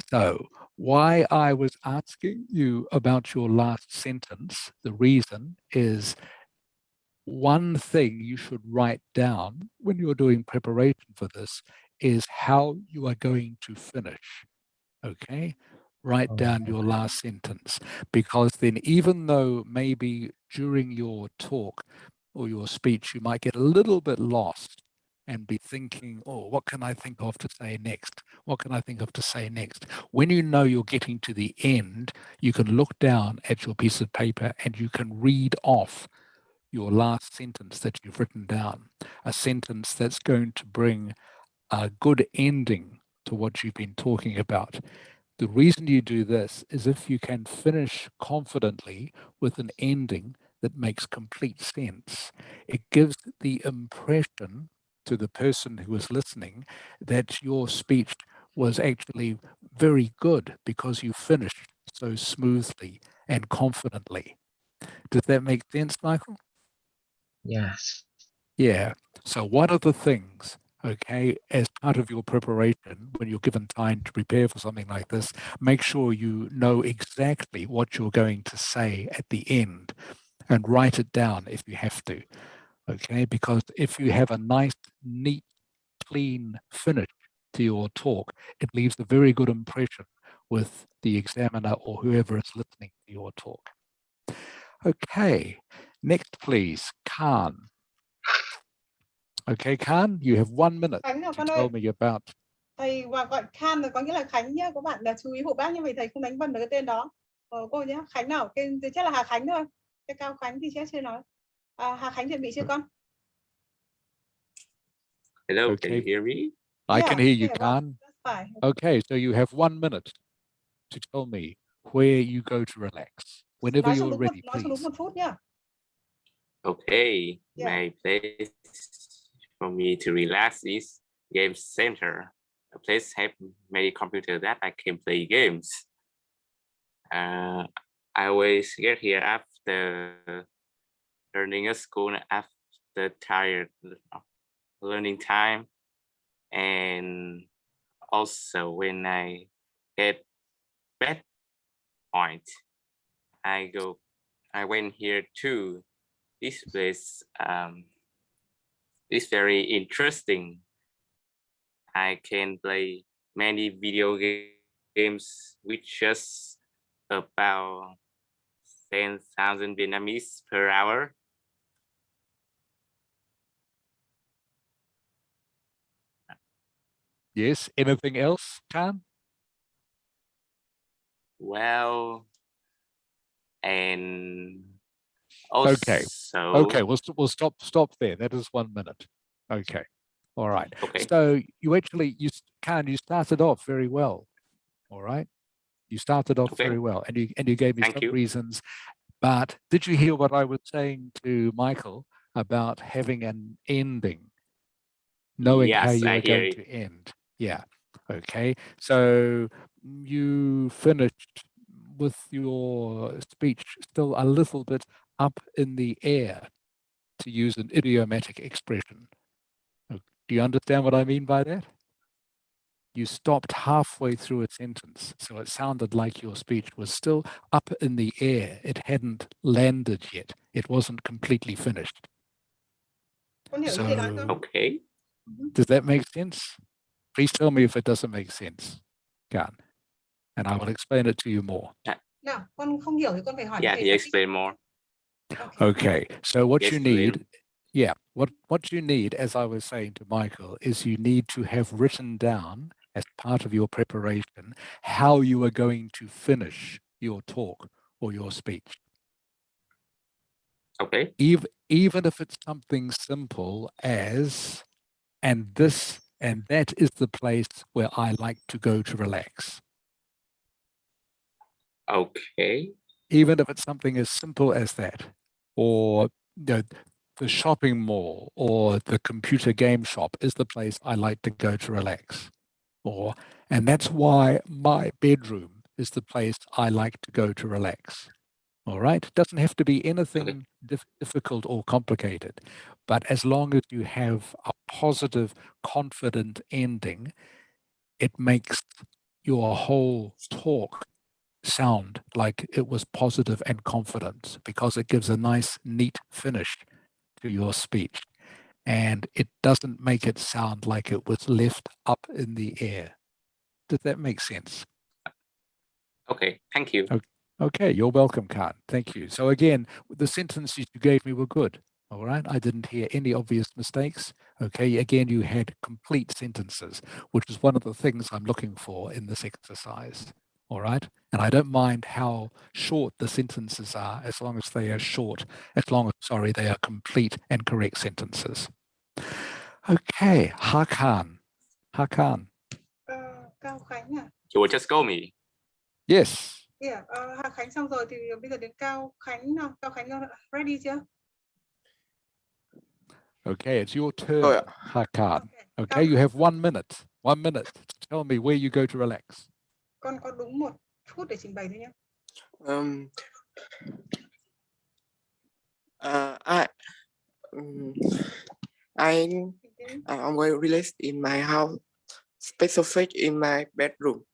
Speaker 1: So why I was asking you about your last sentence, the reason is one thing you should write down when you're doing preparation for this is how you are going to finish. Okay, write down your last sentence, because then even though maybe during your talk or your speech you might get a little bit lost and be thinking, oh, what can I think of to say next? What can I think of to say next? When you know you're getting to the end, you can look down at your piece of paper and you can read off your last sentence that you've written down, a sentence that's going to bring a good ending to what you've been talking about. The reason you do this is if you can finish confidently with an ending that makes complete sense, it gives the impression to the person who is listening that your speech was actually very good because you finished so smoothly and confidently. Does that make sense, Michael?
Speaker 7: Yes.
Speaker 1: Yeah. So one of the things, okay, as part of your preparation, when you're given time to prepare for something like this, make sure you know exactly what you're going to say at the end and write it down if you have to, okay? Because if you have a nice, neat, clean finish to your talk, it leaves a very good impression with the examiner or whoever is listening to your talk. Okay, next please, Khan. Okay, Khan, you have 1 minute
Speaker 3: Khánh nào
Speaker 1: to
Speaker 3: con
Speaker 1: tell
Speaker 3: ơi,
Speaker 1: me about.
Speaker 3: thầy gọi Khan là có nghĩa là Khánh nhá, các bạn là chú ý hộ bác như vậy, thầy không đánh vần được cái tên đó. Cô nhé, Khánh nào, tên chắc là Hà Khánh thôi. Cái Cao Khánh thì chưa nói. Hà Khánh chuẩn bị chưa con?
Speaker 4: Hello, can
Speaker 1: Okay.
Speaker 4: you hear me?
Speaker 1: I can hear you,
Speaker 3: yeah,
Speaker 1: Khan.
Speaker 3: that's fine.
Speaker 1: Okay, so you have 1 minute to tell me where you go to relax. Whenever
Speaker 3: Nói
Speaker 1: you're ready,
Speaker 3: cho đúng
Speaker 1: please.
Speaker 3: 1 phút nhá.
Speaker 4: Okay,
Speaker 3: Yeah.
Speaker 4: my place for me to relax is Game Center. A place have many computers that I can play games. I always get here after learning at school, after tired of learning time, and also when I get bad point, I went here too. This place is very interesting. I can play many video games with just about 10,000 Vietnamese per hour.
Speaker 1: Yes, anything else, Khan?
Speaker 4: Well, and also,
Speaker 1: Okay, we'll stop there. That is 1 minute. Okay, all right.
Speaker 4: Okay.
Speaker 1: So you actually, Khan, you started off very well, all right? You started off
Speaker 4: Okay.
Speaker 1: very well, and you gave me
Speaker 4: Thank
Speaker 1: some
Speaker 4: you.
Speaker 1: reasons. But did you hear what I was saying to Michael about having an ending, knowing how
Speaker 4: Yes,
Speaker 1: you
Speaker 4: I
Speaker 1: are
Speaker 4: hear
Speaker 1: going
Speaker 4: it.
Speaker 1: to end? Yeah. Okay. So you finished with your speech still a little bit up in the air, to use an idiomatic expression. Do you understand what I mean by that? You stopped halfway through a sentence, so it sounded like your speech was still up in the air. It hadn't landed yet. It wasn't completely finished.
Speaker 3: Con hiểu
Speaker 1: So,
Speaker 3: gì nói không?
Speaker 4: Okay.
Speaker 1: does that make sense? Please tell me if it doesn't make sense, Gan, and I will explain it to you more.
Speaker 3: Nào, con không hiểu thì con phải hỏi
Speaker 4: Yeah,
Speaker 3: thầy
Speaker 4: he
Speaker 3: giải thích.
Speaker 4: explained more.
Speaker 1: Okay, so what
Speaker 4: Yes,
Speaker 1: you need, what you need, as I was saying to Michael, is you need to have written down as part of your preparation how you are going to finish your talk or your speech.
Speaker 4: Okay.
Speaker 1: Even if it's something simple as, and this and that is the place where I like to go to relax.
Speaker 4: Okay.
Speaker 1: Even if it's something as simple as that, or the shopping mall or the computer game shop is the place I like to go to relax. And that's why my bedroom is the place I like to go to relax. All right. It doesn't have to be anything difficult or complicated, but as long as you have a positive, confident ending, it makes your whole talk sound like it was positive and confident, because it gives a nice, neat finish to your speech. And it doesn't make it sound like it was left up in the air. Does that make sense?
Speaker 4: Okay. Thank you.
Speaker 1: Okay, you're welcome, Khan. Thank you. So again, the sentences you gave me were good. All right. I didn't hear any obvious mistakes. Okay. Again, you had complete sentences, which is one of the things I'm looking for in this exercise. All right. And I don't mind how short the sentences are, as long as they are short, they are complete and correct sentences. Okay. Hakan. Hakan.
Speaker 3: Cao Khánh à?
Speaker 4: You will just call me.
Speaker 1: Yes.
Speaker 3: Yeah, Hà Khánh xong rồi thì bây giờ đến Cao Khánh nào. Cao Khánh ready chưa?
Speaker 1: Okay, it's your turn,
Speaker 9: yeah.
Speaker 1: Hakan.
Speaker 3: Okay.
Speaker 1: Okay, you have 1 minute. 1 minute to tell me where you go to relax.
Speaker 3: Con có đúng 1 phút để trình bày thôi nhé.
Speaker 9: I'm going to relax in my house, specific in my bedroom.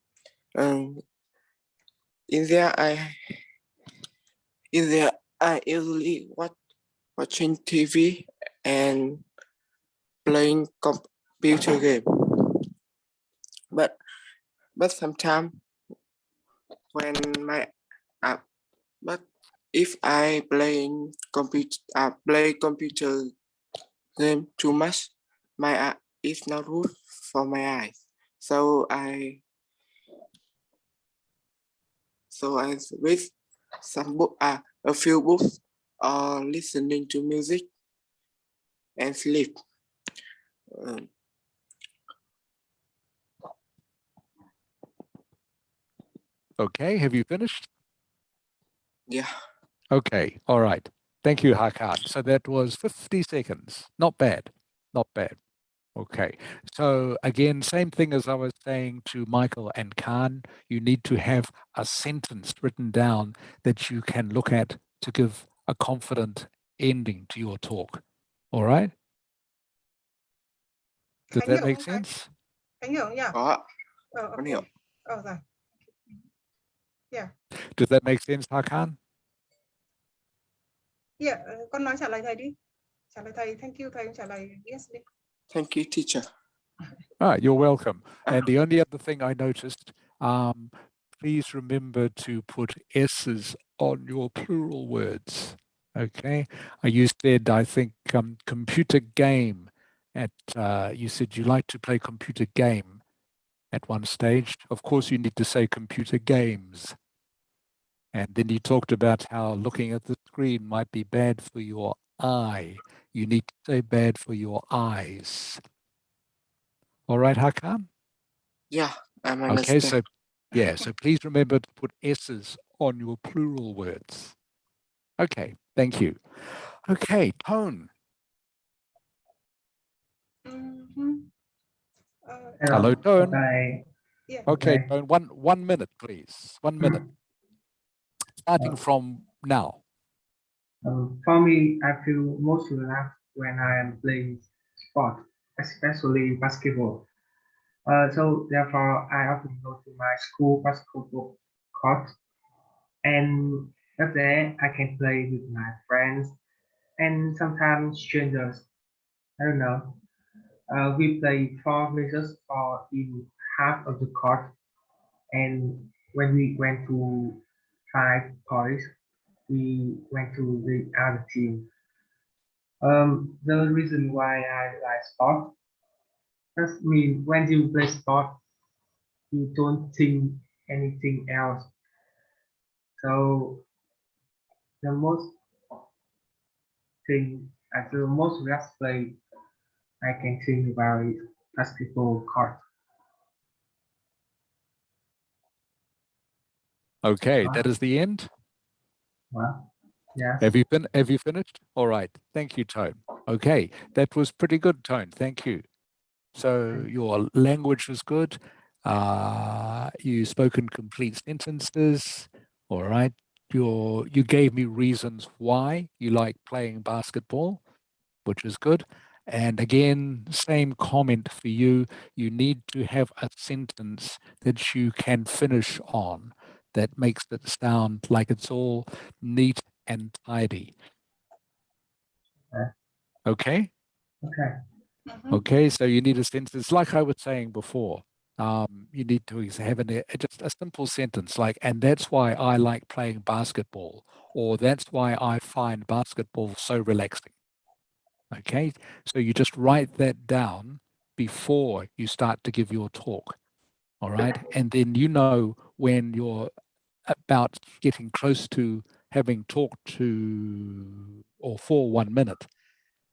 Speaker 9: In there I usually watching TV and playing computer game. But sometimes when but if I play computer game too much, my it's not good for my eyes. So I read some book, a few books, or listening to music and sleep.
Speaker 1: Okay, have you finished?
Speaker 9: Yeah.
Speaker 1: Okay, all right. Thank you, Hakan. So that was 50 seconds. Not bad. Not bad. Okay. So again, same thing as I was saying to Michael and Khan, you need to have a sentence written down that you can look at to give a confident ending to your talk. All right? Does that make sense?
Speaker 3: Khánh hiểu không nhỉ?
Speaker 9: Có.
Speaker 3: Okay.
Speaker 9: Hiểu.
Speaker 3: Rồi. Yeah.
Speaker 1: Does that make sense, Hakan?
Speaker 3: Yeah, con nói trả lời thầy đi. Trả lời thầy, thank you, thầy trả lời yes đi.
Speaker 9: Thank you, teacher.
Speaker 1: You're welcome. And the only other thing I noticed, please remember to put S's on your plural words. Okay. You said, I think, computer game you said you like to play computer game at one stage. Of course, you need to say computer games. And then you talked about how looking at the screen might be bad for your eye. You need to say bad for your eyes. All right, Hakan?
Speaker 9: Yeah, I'm
Speaker 1: Okay,
Speaker 9: understand.
Speaker 1: so please remember to put S's on your plural words. Okay, thank you. Okay, Tone. Hello, Tone.
Speaker 3: Yeah.
Speaker 1: Okay, Tone, 1 minute, please. 1 minute. Starting from now.
Speaker 6: For me, I feel most relaxed when I am playing sport, especially basketball. So therefore, I often go to my school basketball court, and up there I can play with my friends and sometimes strangers. I don't know. We play 4 versus 4 in half of the court, and when we went to 5 points, we went to the other team. The reason why I like sport, that's mean when you play sport, you don't think anything else. So the most think at the most relaxed place I can think about is basketball court.
Speaker 1: Okay,
Speaker 6: Wow.
Speaker 1: that is the end.
Speaker 6: Well, yeah.
Speaker 1: Have you finished? All right. Thank you, Tone. Okay, that was pretty good, Tone. Thank you. So your language was good. You spoke in complete sentences. All right. You gave me reasons why you like playing basketball, which is good. And again, same comment for you. You need to have a sentence that you can finish on that makes it sound like it's all neat and tidy. Okay?
Speaker 6: Okay.
Speaker 1: Okay, so you need a sentence, like I was saying before. You need to have just a simple sentence like, and that's why I like playing basketball, or that's why I find basketball so relaxing. Okay, so you just write that down before you start to give your talk. All right, and then you know when you're about getting close to having talked to or for 1 minute,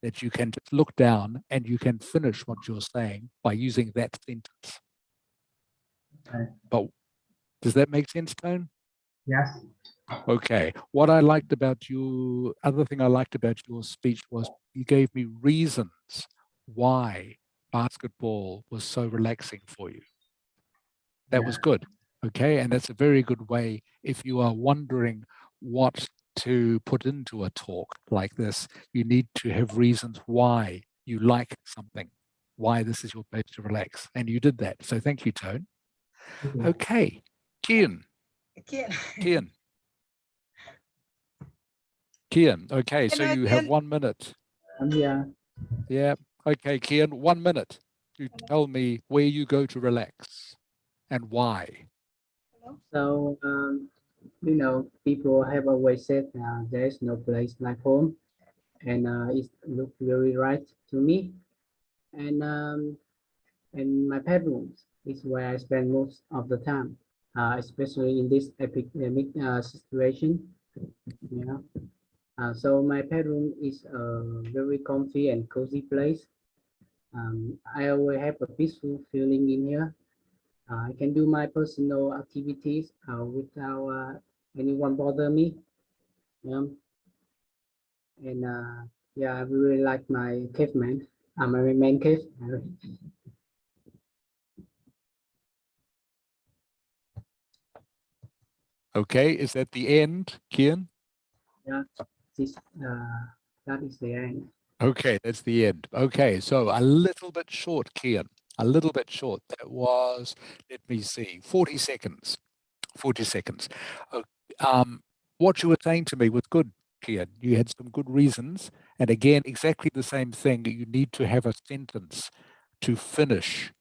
Speaker 1: that you can just look down and you can finish what you're saying by using that sentence.
Speaker 6: Okay.
Speaker 1: But does that make sense, Tone?
Speaker 6: Yes.
Speaker 1: Okay. What I liked about you, other thing I liked about your speech was you gave me reasons why basketball was so relaxing for you. That was good. Okay. And that's a very good way if you are wondering what to put into a talk like this, you need to have reasons why you like something, why this is your place to relax. And you did that. So thank you, Tone. Okay. Kian.
Speaker 3: Kian.
Speaker 1: Kian. Okay. So
Speaker 3: Hello,
Speaker 1: you have
Speaker 3: Kian.
Speaker 1: 1 minute.
Speaker 5: I'm here.
Speaker 1: Yeah. Okay, Kian, 1 minute to tell me where you go to relax and why.
Speaker 5: So, you know, people have always said there's no place like home, and it looked very right to me. And my bedroom is where I spend most of the time, especially in this epidemic situation. You know, so my bedroom is a very comfy and cozy place. I always have a peaceful feeling in here. I can do my personal activities without anyone bother me. Yeah. And yeah, I really like my caveman. My man cave.
Speaker 1: Okay, is that the end, Kian?
Speaker 5: Yeah, this, that is the end.
Speaker 1: Okay, that's the end. Okay, so a little bit short, Kian. A little bit short. That was, let me see, 40 seconds. 40 seconds. What you were saying to me was good, Kian. You had some good reasons. And again, exactly the same thing. You need to have a sentence to finish,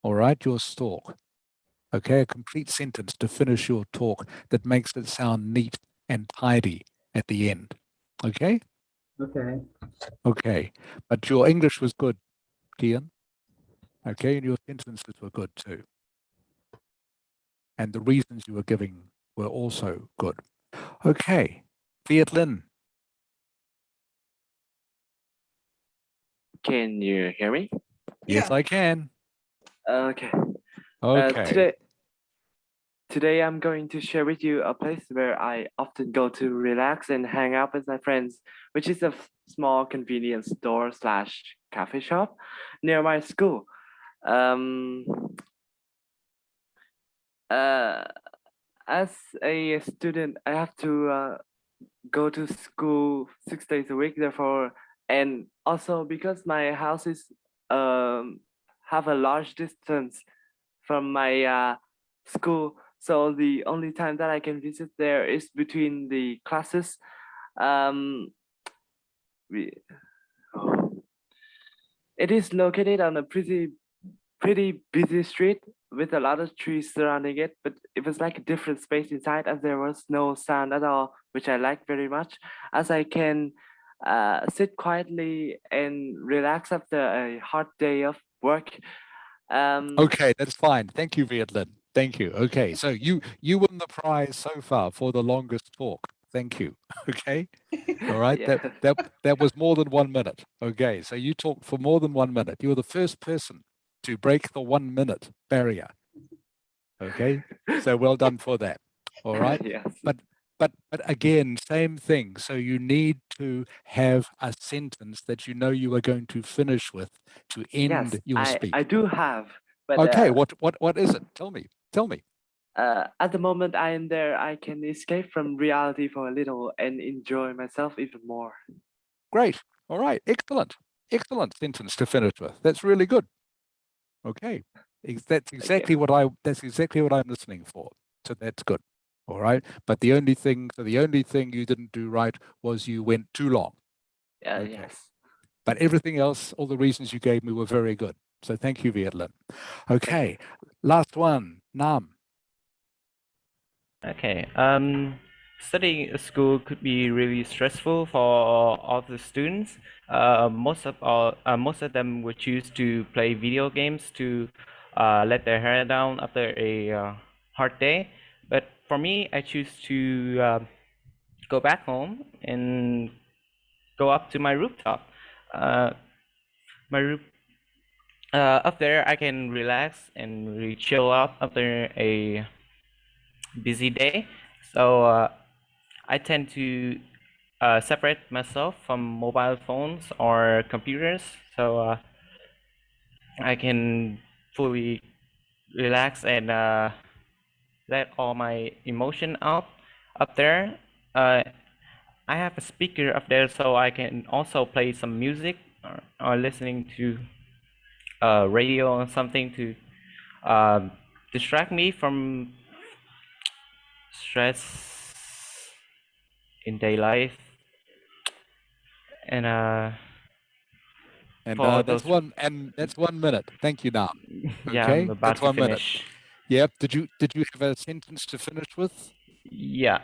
Speaker 1: all right, your talk. Okay, a complete sentence to finish your talk that makes it sound neat and tidy at the end. Okay?
Speaker 5: Okay.
Speaker 1: Okay. But your English was good, Kian. Okay, and your sentences were good too. And the reasons you were giving were also good. Okay. Viet Lin.
Speaker 8: Can you hear me?
Speaker 1: Yes, I can.
Speaker 8: Okay.
Speaker 1: Okay.
Speaker 8: Today I'm going to share with you a place where I often go to relax and hang out with my friends, which is a small convenience store / cafe shop near my school. As a student, I have to go to school 6 days a week, therefore, and also because my house is have a large distance from my school, so the only time that I can visit there is between the classes. It is located on a pretty busy street with a lot of trees surrounding it, but it was like a different space inside, and there was no sound at all, which I like very much, as I can sit quietly and relax after a hard day of work.
Speaker 1: Okay, that's fine. Thank you, Viet Lin. Thank you. Okay, so you won the prize so far for the longest talk. Thank you. Okay. All right.
Speaker 8: Yeah.
Speaker 1: That was more than 1 minute. Okay. So you talked for more than 1 minute. You were the first person to break the 1 minute barrier. Okay. So well done for that. All right.
Speaker 8: Yes.
Speaker 1: But again, same thing. So you need to have a sentence that you know you are going to finish with to end
Speaker 8: Yes,
Speaker 1: your speech.
Speaker 8: I do have, but
Speaker 1: Okay. What is it? Tell me.
Speaker 8: at the moment I am there, I can escape from reality for a little and enjoy myself even more.
Speaker 1: Great. All right. Excellent. Excellent sentence to finish with. That's really good. Okay. That's exactly what I'm listening for. So that's good. All right. But the only thing you didn't do right was you went too long. Okay.
Speaker 8: Yes.
Speaker 1: But everything else, all the reasons you gave me were very good. So thank you, Viet Lin. Okay. Last one, Nam.
Speaker 2: Okay. Studying at school could be really stressful for all the students. Most of them would choose to play video games to let their hair down after a hard day. But for me, I choose to go back home and go up to my rooftop. My roof Up there, I can relax and really chill out after a busy day. So I tend to separate myself from mobile phones or computers, so I can fully relax and let all my emotion out up there. I have a speaker up there, so I can also play some music or listening to radio or something to distract me from stress in daily life. And
Speaker 1: And
Speaker 2: for
Speaker 1: that's
Speaker 2: those,
Speaker 1: 1 minute. Thank you, Nam.
Speaker 2: yeah, I'm
Speaker 1: Okay.
Speaker 2: about
Speaker 1: That's
Speaker 2: to
Speaker 1: 1 minute.
Speaker 2: finish.
Speaker 1: Yep. Did you have a sentence to finish with?
Speaker 2: Yeah.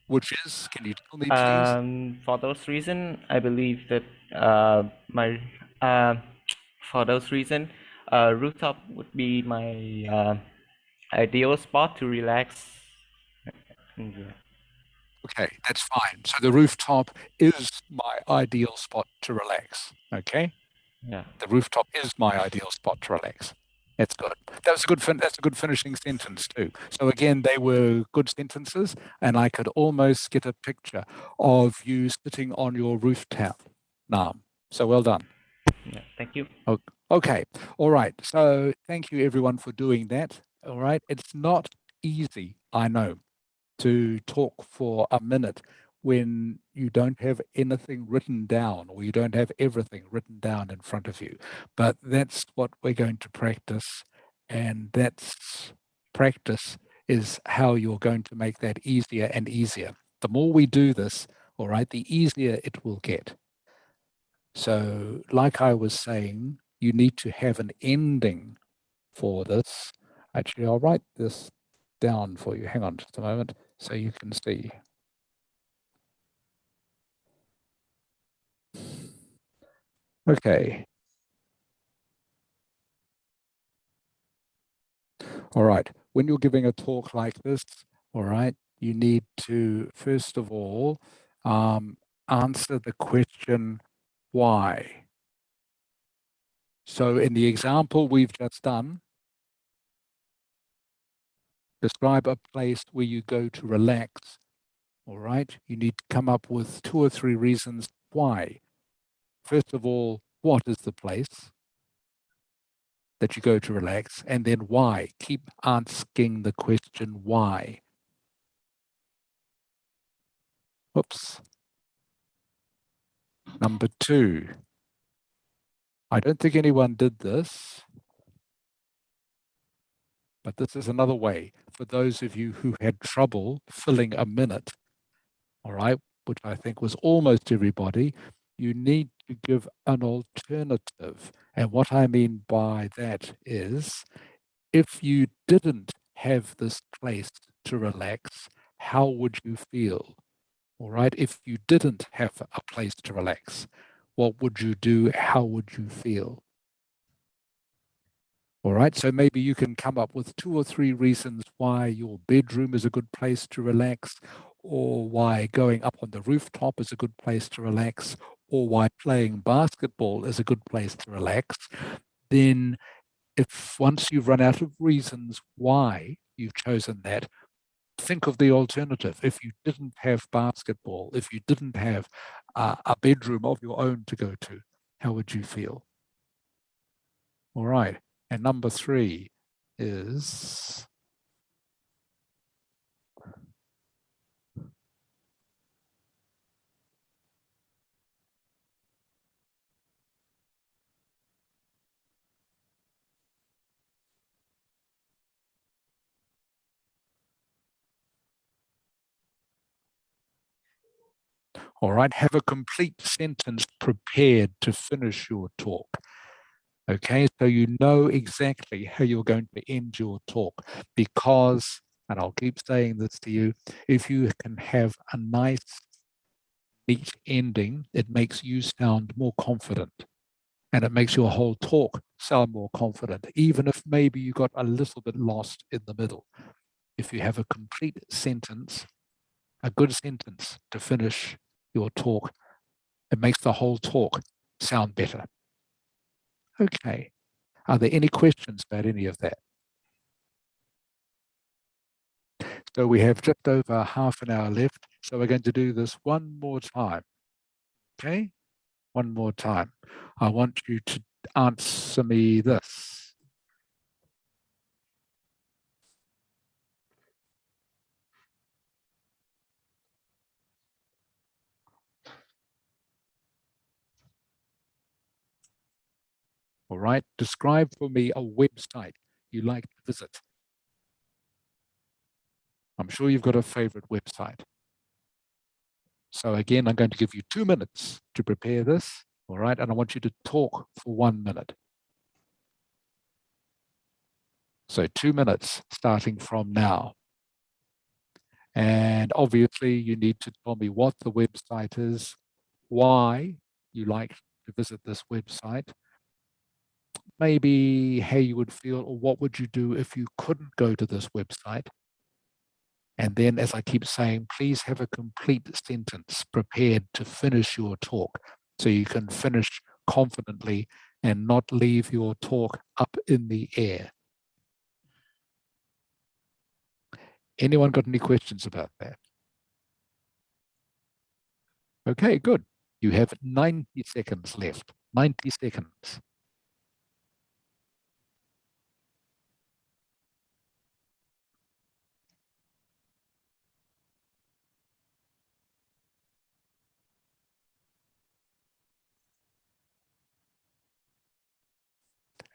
Speaker 1: Which is, can you tell me, please?
Speaker 2: For those reason, I believe that my for those reason, rooftop would be my ideal spot to relax. Yeah.
Speaker 1: Okay, that's fine. So the rooftop is my ideal spot to relax. Okay,
Speaker 2: Yeah.
Speaker 1: the rooftop is my ideal spot to relax. That's good. That's a good finishing sentence too. So again, they were good sentences, and I could almost get a picture of you sitting on your rooftop, Nam. So well done.
Speaker 2: Yeah. Thank you.
Speaker 1: Okay. All right. So thank you everyone for doing that. All right. It's not easy, I know, to talk for a minute when you don't have anything written down or you don't have everything written down in front of you. But that's what we're going to practice. And that's practice is how you're going to make that easier and easier. The more we do this, all right, the easier it will get. So like I was saying, you need to have an ending for this. Actually, I'll write this down for you. Hang on just a moment so you can see. Okay. All right. When you're giving a talk like this, all right, you need to, first of all, answer the question, why? So in the example we've just done, describe a place where you go to relax. All right. You need to come up with 2 or 3 reasons why. First of all, what is the place that you go to relax? And then why? Keep asking the question why. Oops. Number 2. I don't think anyone did this, but this is another way for those of you who had trouble filling a minute, all right, which I think was almost everybody. You need to give an alternative. And what I mean by that is, if you didn't have this place to relax, how would you feel? All right, if you didn't have a place to relax, what would you do? How would you feel? All right, so maybe you can come up with 2 or 3 reasons why your bedroom is a good place to relax, or why going up on the rooftop is a good place to relax, or why playing basketball is a good place to relax, then if once you've run out of reasons why you've chosen that, think of the alternative. If you didn't have basketball, if you didn't have a bedroom of your own to go to, how would you feel? All right. And number 3 is all right, have a complete sentence prepared to finish your talk. Okay, so you know exactly how you're going to end your talk, because, and I'll keep saying this to you, if you can have a nice, neat ending, it makes you sound more confident, and it makes your whole talk sound more confident, even if maybe you got a little bit lost in the middle. If you have a complete sentence, a good sentence to finish your talk, it makes the whole talk sound better. Okay. Are there any questions about any of that? So we have just over half an hour left. So we're going to do this one more time. Okay? One more time. I want you to answer me this. All right, describe for me a website you like to visit. I'm sure you've got a favorite website. So again, I'm going to give you 2 minutes to prepare this, all right? And I want you to talk for 1 minute. So 2 minutes starting from now. And obviously you need to tell me what the website is, why you like to visit this website, maybe how you would feel, or what would you do if you couldn't go to this website. And then, as I keep saying, please have a complete sentence prepared to finish your talk so you can finish confidently and not leave your talk up in the air. Anyone got any questions about that? Okay, good. You have 90 seconds left. 90 seconds.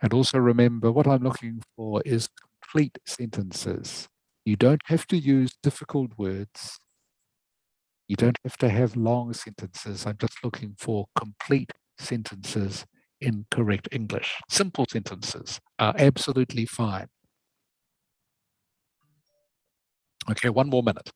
Speaker 1: And also remember, what I'm looking for is complete sentences. You don't have to use difficult words. You don't have to have long sentences. I'm just looking for complete sentences in correct English. Simple sentences are absolutely fine. Okay, 1 more minute.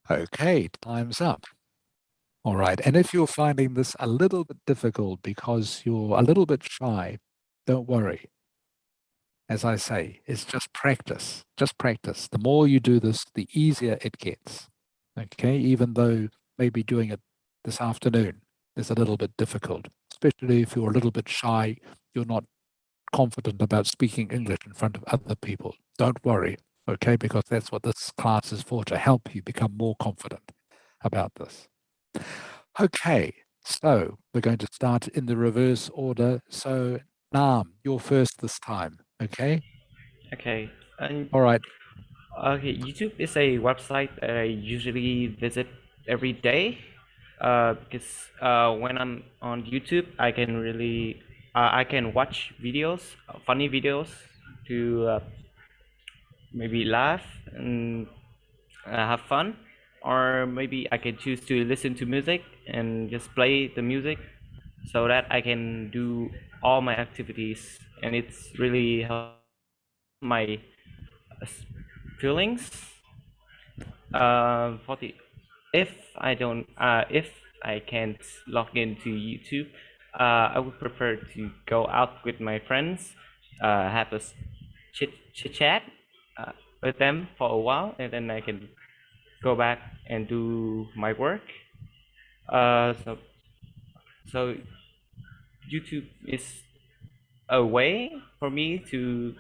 Speaker 1: Okay, time's up. All right, and if you're finding this a little bit difficult because you're a little bit shy, don't worry. As I say, it's just practice, just practice. The more you do this, the easier it gets. Okay, even though maybe doing it this afternoon is a little bit difficult, especially if you're a little bit shy, you're not confident about speaking English in front of other people. Don't worry, okay, because that's what this class is for, to help you become more confident about this. Okay, so we're going to start in the reverse order. So Nam, you're first this time, okay?
Speaker 2: Okay. And
Speaker 1: All right.
Speaker 2: Okay, YouTube is a website that I usually visit every day. Because when I'm on YouTube, I can watch videos, funny videos, to maybe laugh and have fun, or maybe I can choose to listen to music and just play the music so that I can do all my activities, and it's really help my feelings. For the if I don't if I can't log into YouTube, I would prefer to go out with my friends, have a chit chat with them for a while, and then I can go back and do my work. So YouTube is a way for me to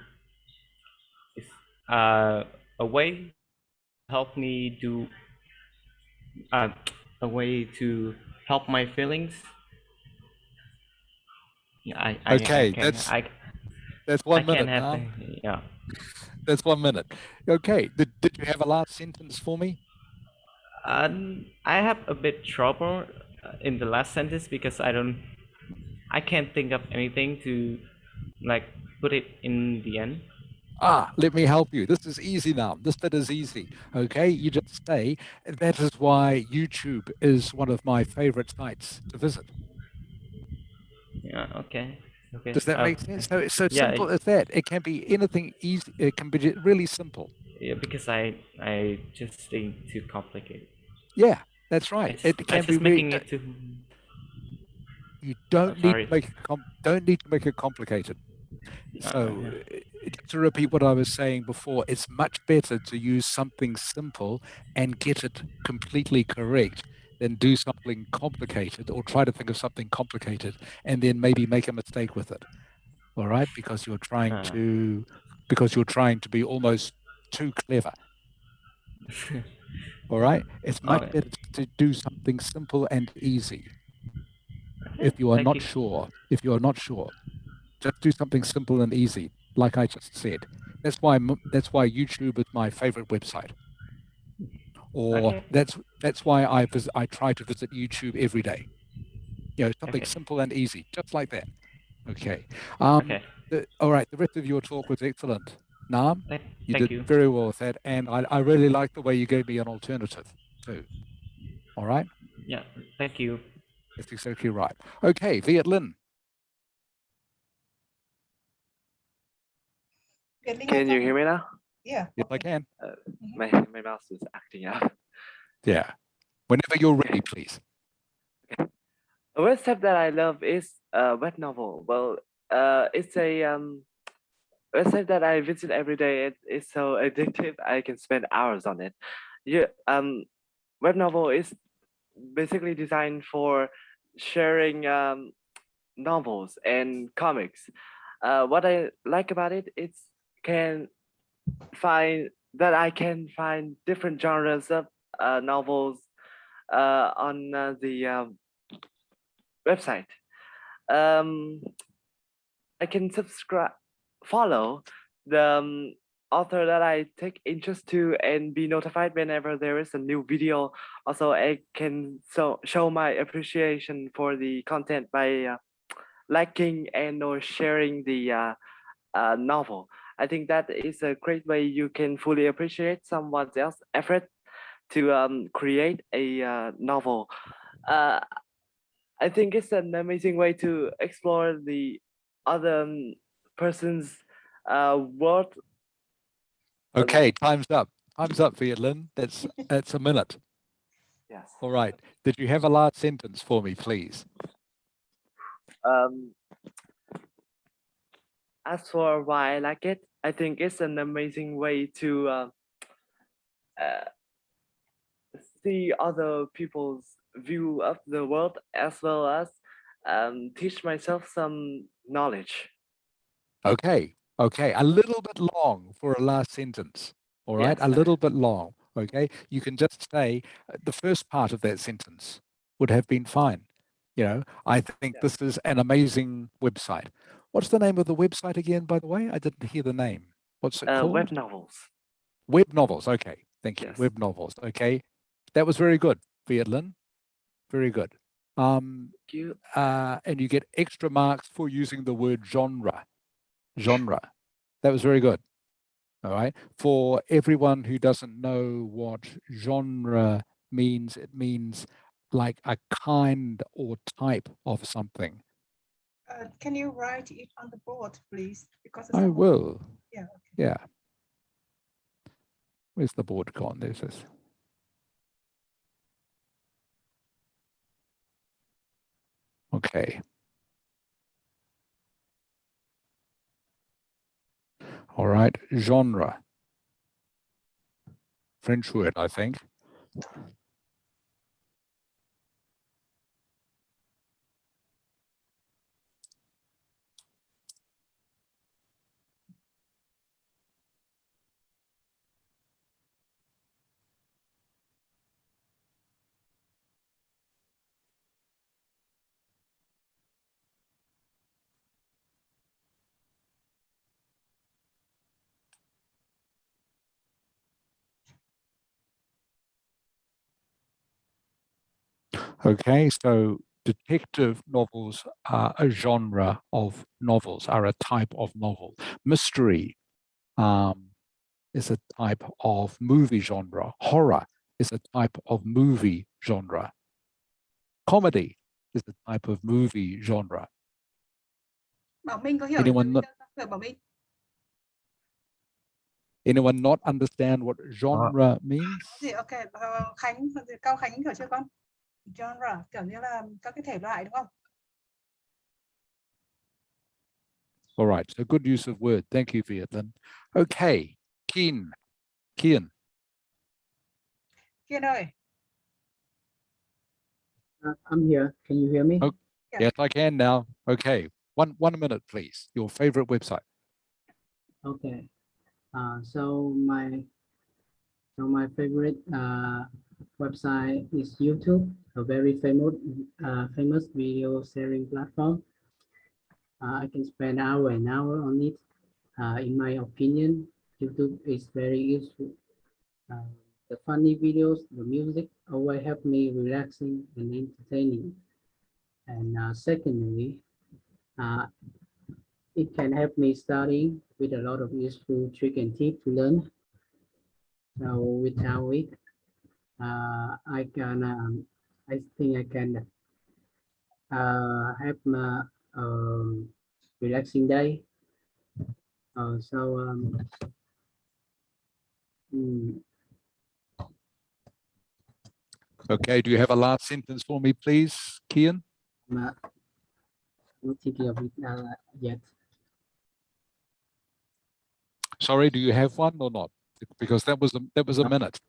Speaker 2: is a way to help me do uh, a way to help my feelings. Yeah, I
Speaker 1: Okay,
Speaker 2: can
Speaker 1: that's
Speaker 2: I
Speaker 1: 1
Speaker 2: can
Speaker 1: minute
Speaker 2: have
Speaker 1: now.
Speaker 2: yeah.
Speaker 1: That's 1 minute. Okay, did you have a last sentence for me?
Speaker 2: I have a bit trouble in the last sentence because I can't think of anything to like put it in the end.
Speaker 1: Let me help you. This is easy now. This bit is easy. Okay, you just say, that is why YouTube is one of my favorite sites to visit.
Speaker 2: Yeah. Okay. Okay.
Speaker 1: Does that make sense? So
Speaker 2: yeah.
Speaker 1: simple as that. It can be anything easy. It can be really simple.
Speaker 2: Yeah, because I just think too complicated.
Speaker 1: Yeah, that's right.
Speaker 2: I
Speaker 1: It can be
Speaker 2: just
Speaker 1: really.
Speaker 2: making it too.
Speaker 1: You don't need
Speaker 2: Sorry.
Speaker 1: to make don't need to make it complicated. So to repeat what I was saying before, it's much better to use something simple and get it completely correct than do something complicated or try to think of something complicated and then maybe make a mistake with it. All right, because you're trying to be almost too clever. All right, it's much
Speaker 2: Okay.
Speaker 1: better to do something simple and easy. If you are
Speaker 2: Thank
Speaker 1: not
Speaker 2: you.
Speaker 1: sure, just do something simple and easy, like I just said. That's why YouTube is my favorite website, or
Speaker 2: Okay.
Speaker 1: that's why I try to visit YouTube every day. You know, something
Speaker 2: Okay.
Speaker 1: simple and easy, just like that. Okay.
Speaker 2: Okay.
Speaker 1: All right. The rest of your talk was excellent, Nam. You
Speaker 2: Thank
Speaker 1: did
Speaker 2: you.
Speaker 1: very well with that, and I really like the way you gave me an alternative too. All right.
Speaker 2: Yeah. Thank you.
Speaker 1: That's exactly right. Okay, Viet Linh.
Speaker 8: Can you hear me now?
Speaker 3: Yeah.
Speaker 1: Yes, I can.
Speaker 8: My mouse is acting up.
Speaker 1: Yeah. Whenever you're ready, please.
Speaker 8: A website that I love is web novel. Well, it's a website that I visit every day. It's so addictive. I can spend hours on it. Yeah. Web novel is basically designed for sharing novels and comics. What I like about it, I can find different genres of novels on the website. I can follow the author that I take interest to and be notified whenever there is a new video. Also, I can show my appreciation for the content by liking and or sharing the novel. I think that is a great way you can fully appreciate someone else's effort to create a novel. I think it's an amazing way to explore the other person's world.
Speaker 1: Okay, time's up. Time's up, Viet Linh. That's a minute.
Speaker 8: Yes.
Speaker 1: All right. Did you have a last sentence for me, please?
Speaker 8: As for why I like it, I think it's an amazing way to see other people's view of the world, as well as teach myself some knowledge.
Speaker 1: Okay. Okay. A little bit long for a last sentence. All right.
Speaker 8: Yes.
Speaker 1: A little bit long. Okay. You can just say the first part of that sentence would have been fine. You know, I think this is an amazing website. What's the name of the website again, by the way? I didn't hear the name. What's it called?
Speaker 8: Web novels.
Speaker 1: Web novels. Okay, thank you.
Speaker 8: Yes.
Speaker 1: Web novels. Okay, that was very good, Vietlin. Very good.
Speaker 8: Thank you.
Speaker 1: And you get extra marks for using the word genre. Genre. That was very good. All right. For everyone who doesn't know what genre means, it means like a kind or type of something.
Speaker 3: Can you write it on the board, please? Because
Speaker 1: I
Speaker 3: someone-
Speaker 1: will.
Speaker 3: Yeah.
Speaker 1: Yeah. Where's the board gone? There's this. Okay. All right. Genre. French word, I think. Okay, so detective novels are a genre of novels, are a type of novel. Mystery is a type of movie genre. Horror is a type of movie genre. Comedy is a type of movie genre.
Speaker 3: Bảo Minh có hiểu
Speaker 1: Anyone not,
Speaker 3: Bảo Minh?
Speaker 1: anyone not understand what genre means?
Speaker 3: Gì ok, Khánh, Cao Khánh hiểu chưa con? Genre kiểu như là các cái thể loại đúng không?
Speaker 1: All right, so good use of word. Thank you, Vietlin. Okay, Kian.
Speaker 3: Kiên ơi.
Speaker 5: I'm here. Can you hear me?
Speaker 1: Oh,
Speaker 3: Yeah.
Speaker 1: yes, I can now. Okay, one minute, please. Your favorite website.
Speaker 5: Okay. So my favorite website is YouTube, a very famous video sharing platform. I can spend hour and hour on it. In my opinion, YouTube is very useful. The funny videos, the music always help me relaxing and entertaining. And secondly, it can help me studying with a lot of useful trick and tip to learn. So without it, I think I can have my relaxing day.
Speaker 1: Okay, do you have a last sentence for me, please, Kian?
Speaker 5: Not thinking of it yet.
Speaker 1: Sorry, do you have one or not? Because that was a minute.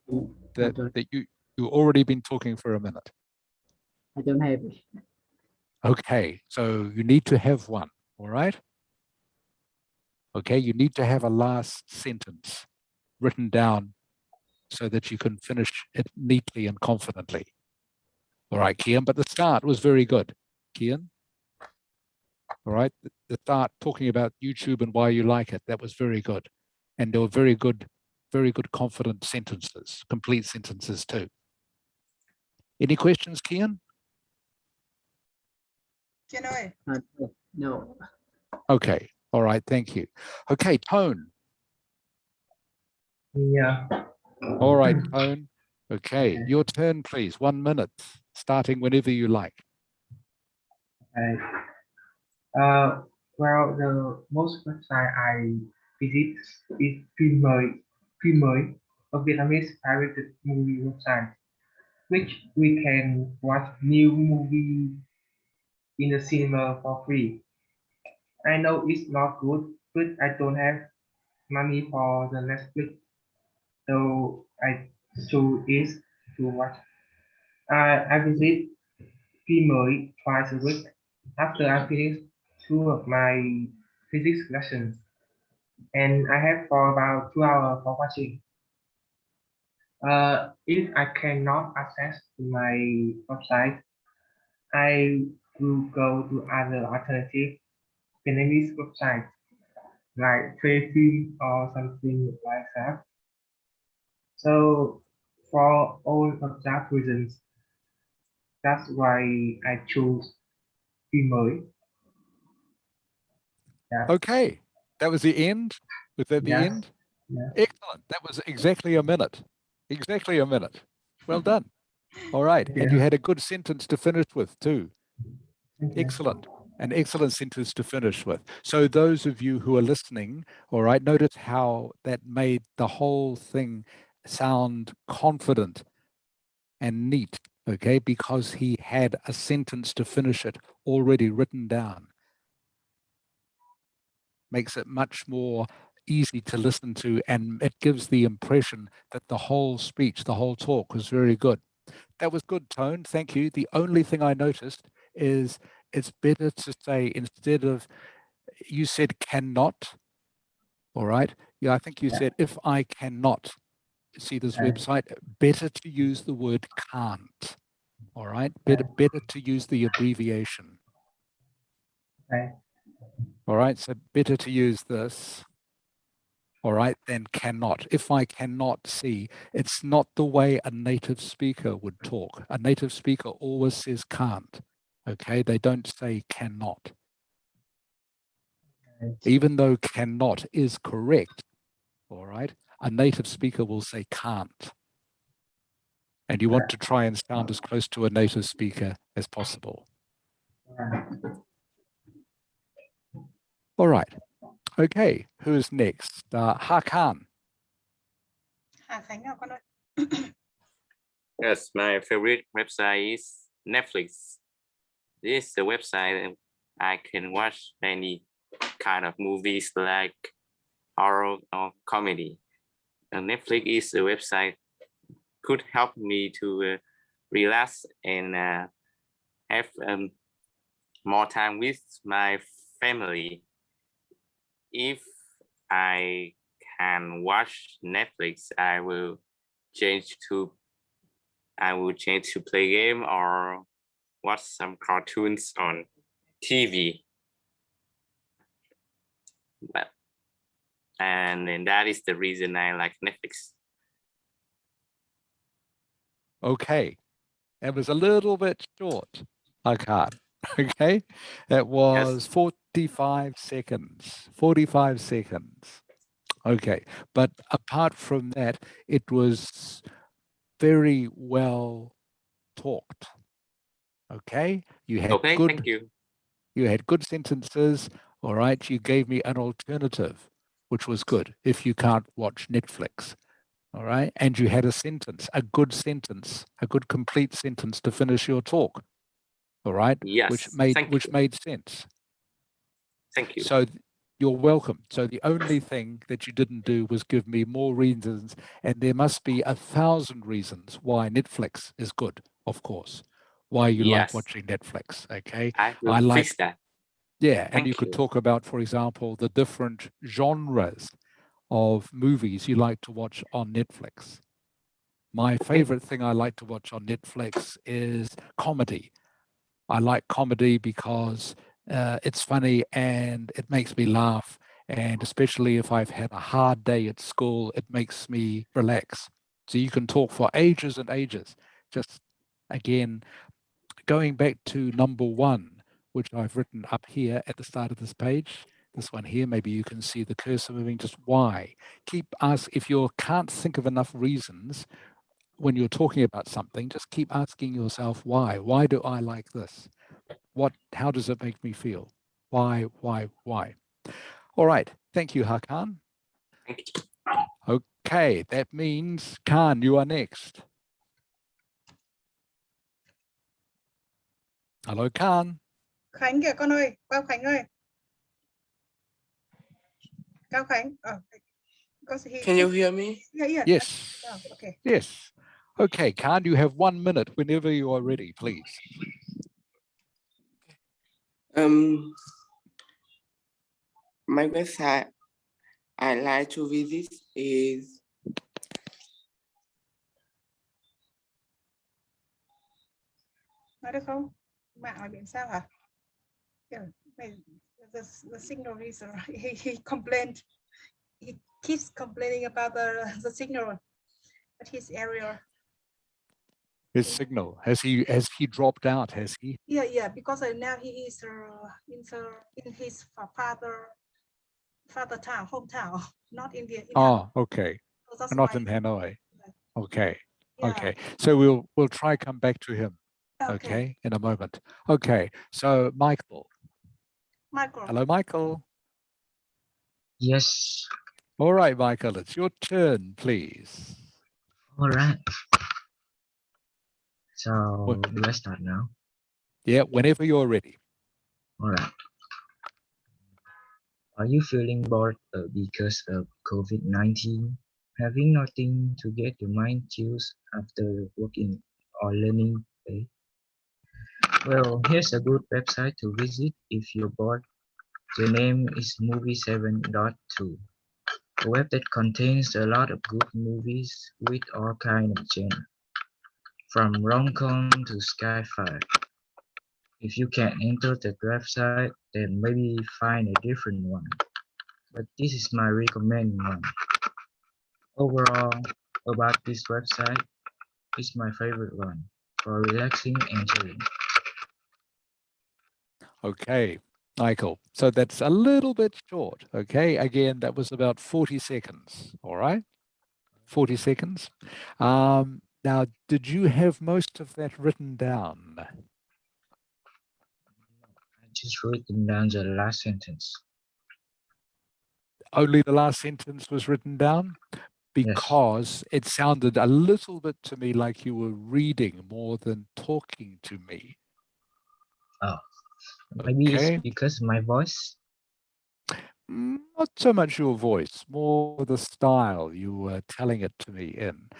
Speaker 1: That you already been talking for a minute.
Speaker 5: I don't have it.
Speaker 1: Okay, so you need to have one. All right. Okay, you need to have a last sentence written down so that you can finish it neatly and confidently. All right, Kian, but the start was very good, Kian. All right, the start talking about YouTube and why you like it, that was very good. And there were very good confident sentences, complete sentences too. Any questions, Kian?
Speaker 3: Kiên ơi.
Speaker 5: No.
Speaker 1: Okay, all right, thank you. Okay, Tone.
Speaker 6: Yeah.
Speaker 1: All right, Tone. Okay, your turn, please. 1 minute, starting whenever you like.
Speaker 6: Okay. Well, the most website I visit is Phim mới, a Vietnamese pirated movie website, which we can watch new movie in the cinema for free. I know it's not good, but I don't have money for the Netflix, so I choose it to watch. I visit Phim mới twice a week after I finish 2 of my physics lessons, and I have for about 2 hours for watching. If I cannot access to my website, I will go to other alternative Vietnamese websites like Trade Film or something like that. So for all of that reasons, that's why I chose Pimoi. Yeah.
Speaker 1: Okay, that was the end. Was that the
Speaker 6: Yes.
Speaker 1: end?
Speaker 6: Yeah.
Speaker 1: Excellent. That was exactly a minute. Exactly a minute. Well done. All right. And you
Speaker 6: Yeah.
Speaker 1: had a good sentence to finish with too.
Speaker 6: Thank you.
Speaker 1: Excellent. An excellent sentence to finish with. So those of you who are listening, all right, notice how that made the whole thing sound confident and neat, okay, because he had a sentence to finish it already written down. Makes it much more easy to listen to, and it gives the impression that the whole speech, the whole talk was very good. That was good, Tone. Thank you. The only thing I noticed is it's better to say, instead of, you said cannot, all right? Yeah, I think you
Speaker 6: Yeah.
Speaker 1: said if I cannot see this
Speaker 6: Okay.
Speaker 1: website, better to use the word can't, all right?
Speaker 6: Okay.
Speaker 1: Better to use the abbreviation.
Speaker 6: Okay.
Speaker 1: All right, so better to use this, all right, than cannot. If I cannot see, it's not the way a native speaker would talk. A native speaker always says can't, okay? They don't say cannot.
Speaker 6: Okay.
Speaker 1: Even though cannot is correct, all right, a native speaker will say can't. And you want to try and sound as close to a native speaker as possible.
Speaker 6: Yeah.
Speaker 1: All right. Okay, who's next? Hakan.
Speaker 3: Hà Khánh nào con ơi?
Speaker 4: Yes, my favorite website is Netflix. This is the website I can watch many kind of movies like horror or comedy. And Netflix is a website could help me to relax and have more time with my family. If I can watch Netflix, I will change to play game or watch some cartoons on TV. And that is the reason I like Netflix.
Speaker 1: Okay, it was a little bit short, Hakan. Okay, it was 45 seconds. 45 seconds. Okay, but apart from that, it was very well talked. Okay, you had
Speaker 4: Okay,
Speaker 1: good.
Speaker 4: thank you.
Speaker 1: You had good sentences. All right, you gave me an alternative, which was good if you can't watch Netflix. All right, and you had a sentence, a good complete sentence to finish your talk. All right,
Speaker 4: Yes,
Speaker 1: which
Speaker 4: thank you.
Speaker 1: made sense.
Speaker 4: Thank you.
Speaker 1: So you're welcome. So the only thing that you didn't do was give me more reasons, and there must be 1,000 reasons why Netflix is good, of course, why you like
Speaker 4: Yes.
Speaker 1: watching Netflix. Okay,
Speaker 4: I will fix that.
Speaker 1: Yeah, and
Speaker 4: Thank
Speaker 1: you could
Speaker 4: you.
Speaker 1: talk about, for example, the different genres of movies you like to watch on Netflix. My favorite thing I like to watch on Netflix is comedy. I like comedy because it's funny and it makes me laugh. And especially if I've had a hard day at school, it makes me relax. So you can talk for ages and ages. Just again, going back to number 1, which I've written up here at the start of this page, this one here, maybe you can see the cursor moving, just why. If you can't think of enough reasons when you're talking about something, just keep asking yourself, why? Why do I like this? How does it make me feel? Why? All right. Thank you, Hakan.
Speaker 4: Thank you.
Speaker 1: Okay, that means Khan, you are next. Hello, Khan.
Speaker 3: Khánh kìa con ơi, Cao Khánh ơi. Cao Khánh.
Speaker 9: Can you hear me?
Speaker 3: Yeah.
Speaker 1: Yes.
Speaker 3: Oh, okay.
Speaker 1: Yes. Okay, Khan, you have 1 minute whenever you are ready, please.
Speaker 9: My website I like to visit is
Speaker 3: Nói được không? Mạng ngoài biển sao hả? Yeah, the signal is he complained. He keeps complaining about the signal. at his area.
Speaker 1: His signal, has he dropped out, has he?
Speaker 3: Yeah, because now he is in his father town, hometown, not in the.
Speaker 1: Oh, okay.
Speaker 3: So that's
Speaker 1: Not
Speaker 3: why-
Speaker 1: in Hanoi. Okay.
Speaker 3: Yeah.
Speaker 1: Okay. So we'll try come back to him. Okay. In a moment. Okay. So Michael.
Speaker 3: Michael.
Speaker 1: Hello, Michael.
Speaker 7: Yes.
Speaker 1: All right, Michael, it's your turn, please.
Speaker 7: All right. So do I start now?
Speaker 1: Yeah, whenever you're ready.
Speaker 7: All right. Are you feeling bored because of COVID-19? Having nothing to get your mind chills after working or learning day? Well, here's a good website to visit if you're bored. The name is Movie7.2, a web that contains a lot of good movies with all kinds of genre, from rom-com to sci-fi. If you can't enter the website, then maybe find a different one. But this is my recommended one. Overall, about this website, it's my favorite one for relaxing and chilling.
Speaker 1: Okay, Michael. So that's a little bit short. Okay. Again, that was about 40 seconds. All right. 40 seconds. Now, did you have most of that written down?
Speaker 7: I just written down the last sentence.
Speaker 1: Only the last sentence was written down? Because it sounded a little bit to me like you were reading more than talking to me.
Speaker 7: Oh, maybe
Speaker 1: Okay.
Speaker 7: it's because of my voice.
Speaker 1: Not so much your voice, more the style you were telling it to me in.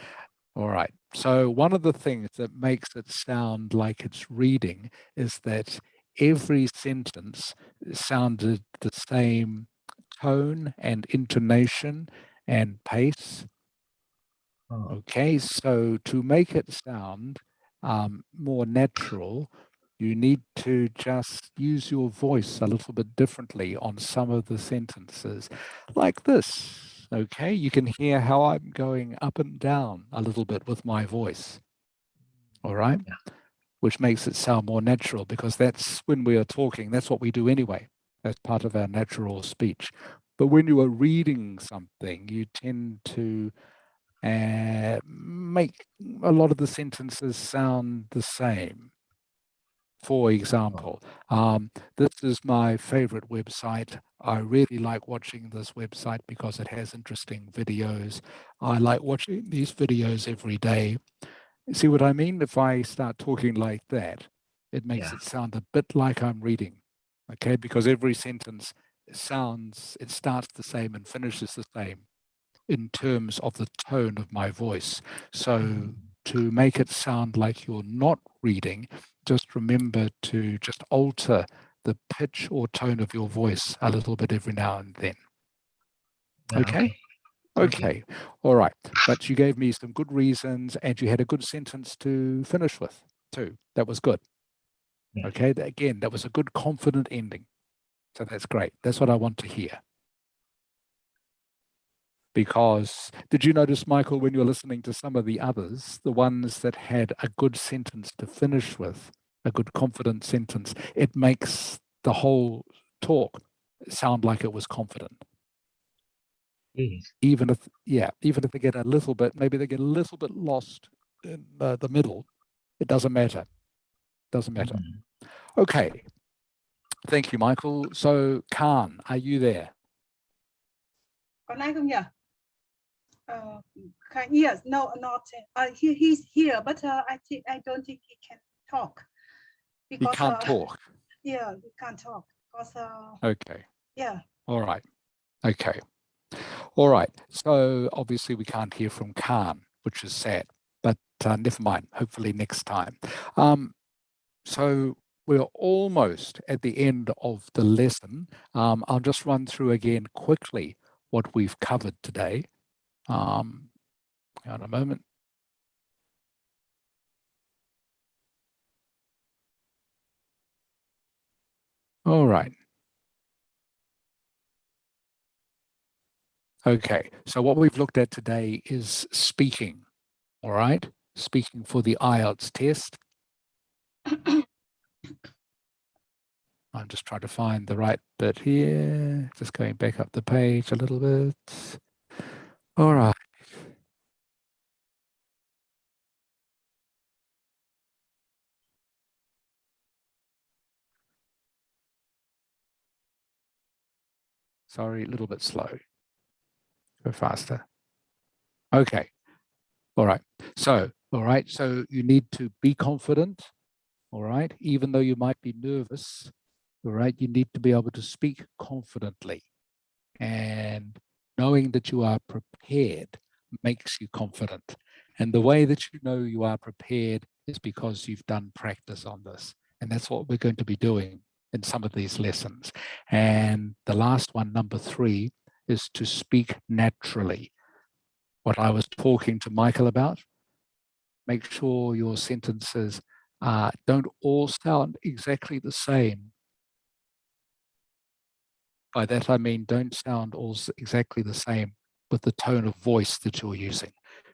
Speaker 1: All right. So one of the things that makes it sound like it's reading is that every sentence sounded the same tone and intonation and pace. Okay, so to make it sound more natural, you need to just use your voice a little bit differently on some of the sentences, like this. Okay, you can hear how I'm going up and down a little bit with my voice. All right, which makes it sound more natural, because that's when we are talking, that's what we do anyway. That's part of our natural speech. But when you are reading something, you tend to make a lot of the sentences sound the same. For example, this is my favorite website. I really like watching this website because it has interesting videos. I like watching these videos every day. See what I mean? If I start talking like that, it makes it sound a bit like I'm reading, okay? Because every sentence it starts the same and finishes the same in terms of the tone of my voice. So to make it sound like you're not reading, just remember to just alter the pitch or tone of your voice a little bit every now and then. Okay? Okay. All right. But you gave me some good reasons and you had a good sentence to finish with too. That was good. Okay. Again, that was a good, confident ending. So that's great. That's what I want to hear. Because did you notice, Michael, when you're listening to some of the others, the ones that had a good sentence to finish with, a good confident sentence, it makes the whole talk sound like it was confident. Even if they get a little bit, maybe they get a little bit lost in the middle, it doesn't matter. Doesn't matter. Okay. Thank you, Michael. So, Khan, are you there?
Speaker 3: Còn ai không nhỉ? Yes, no, not. He's here, but I don't think he can talk.
Speaker 1: He can't talk.
Speaker 3: Yeah, he can't talk because.
Speaker 1: Okay.
Speaker 3: Yeah.
Speaker 1: All right. Okay. All right. So obviously we can't hear from Khan, which is sad, but never mind. Hopefully next time. So we're almost at the end of the lesson. I'll just run through again quickly what we've covered today. Hang on a moment. All right. Okay, so what we've looked at today is speaking. All right, speaking for the IELTS test. I'm just trying to find the right bit here. Just going back up the page a little bit. All right. Sorry, a little bit slow. Go faster. Okay. All right. So, all right. So you need to be confident. All right. Even though you might be nervous, all right, you need to be able to speak confidently. And knowing that you are prepared makes you confident. And the way that you know you are prepared is because you've done practice on this. And that's what we're going to be doing in some of these lessons. And the last one, number 3, is to speak naturally. What I was talking to Michael about, make sure your sentences don't all sound exactly the same. By that I mean don't sound all exactly the same with the tone of voice that you're using.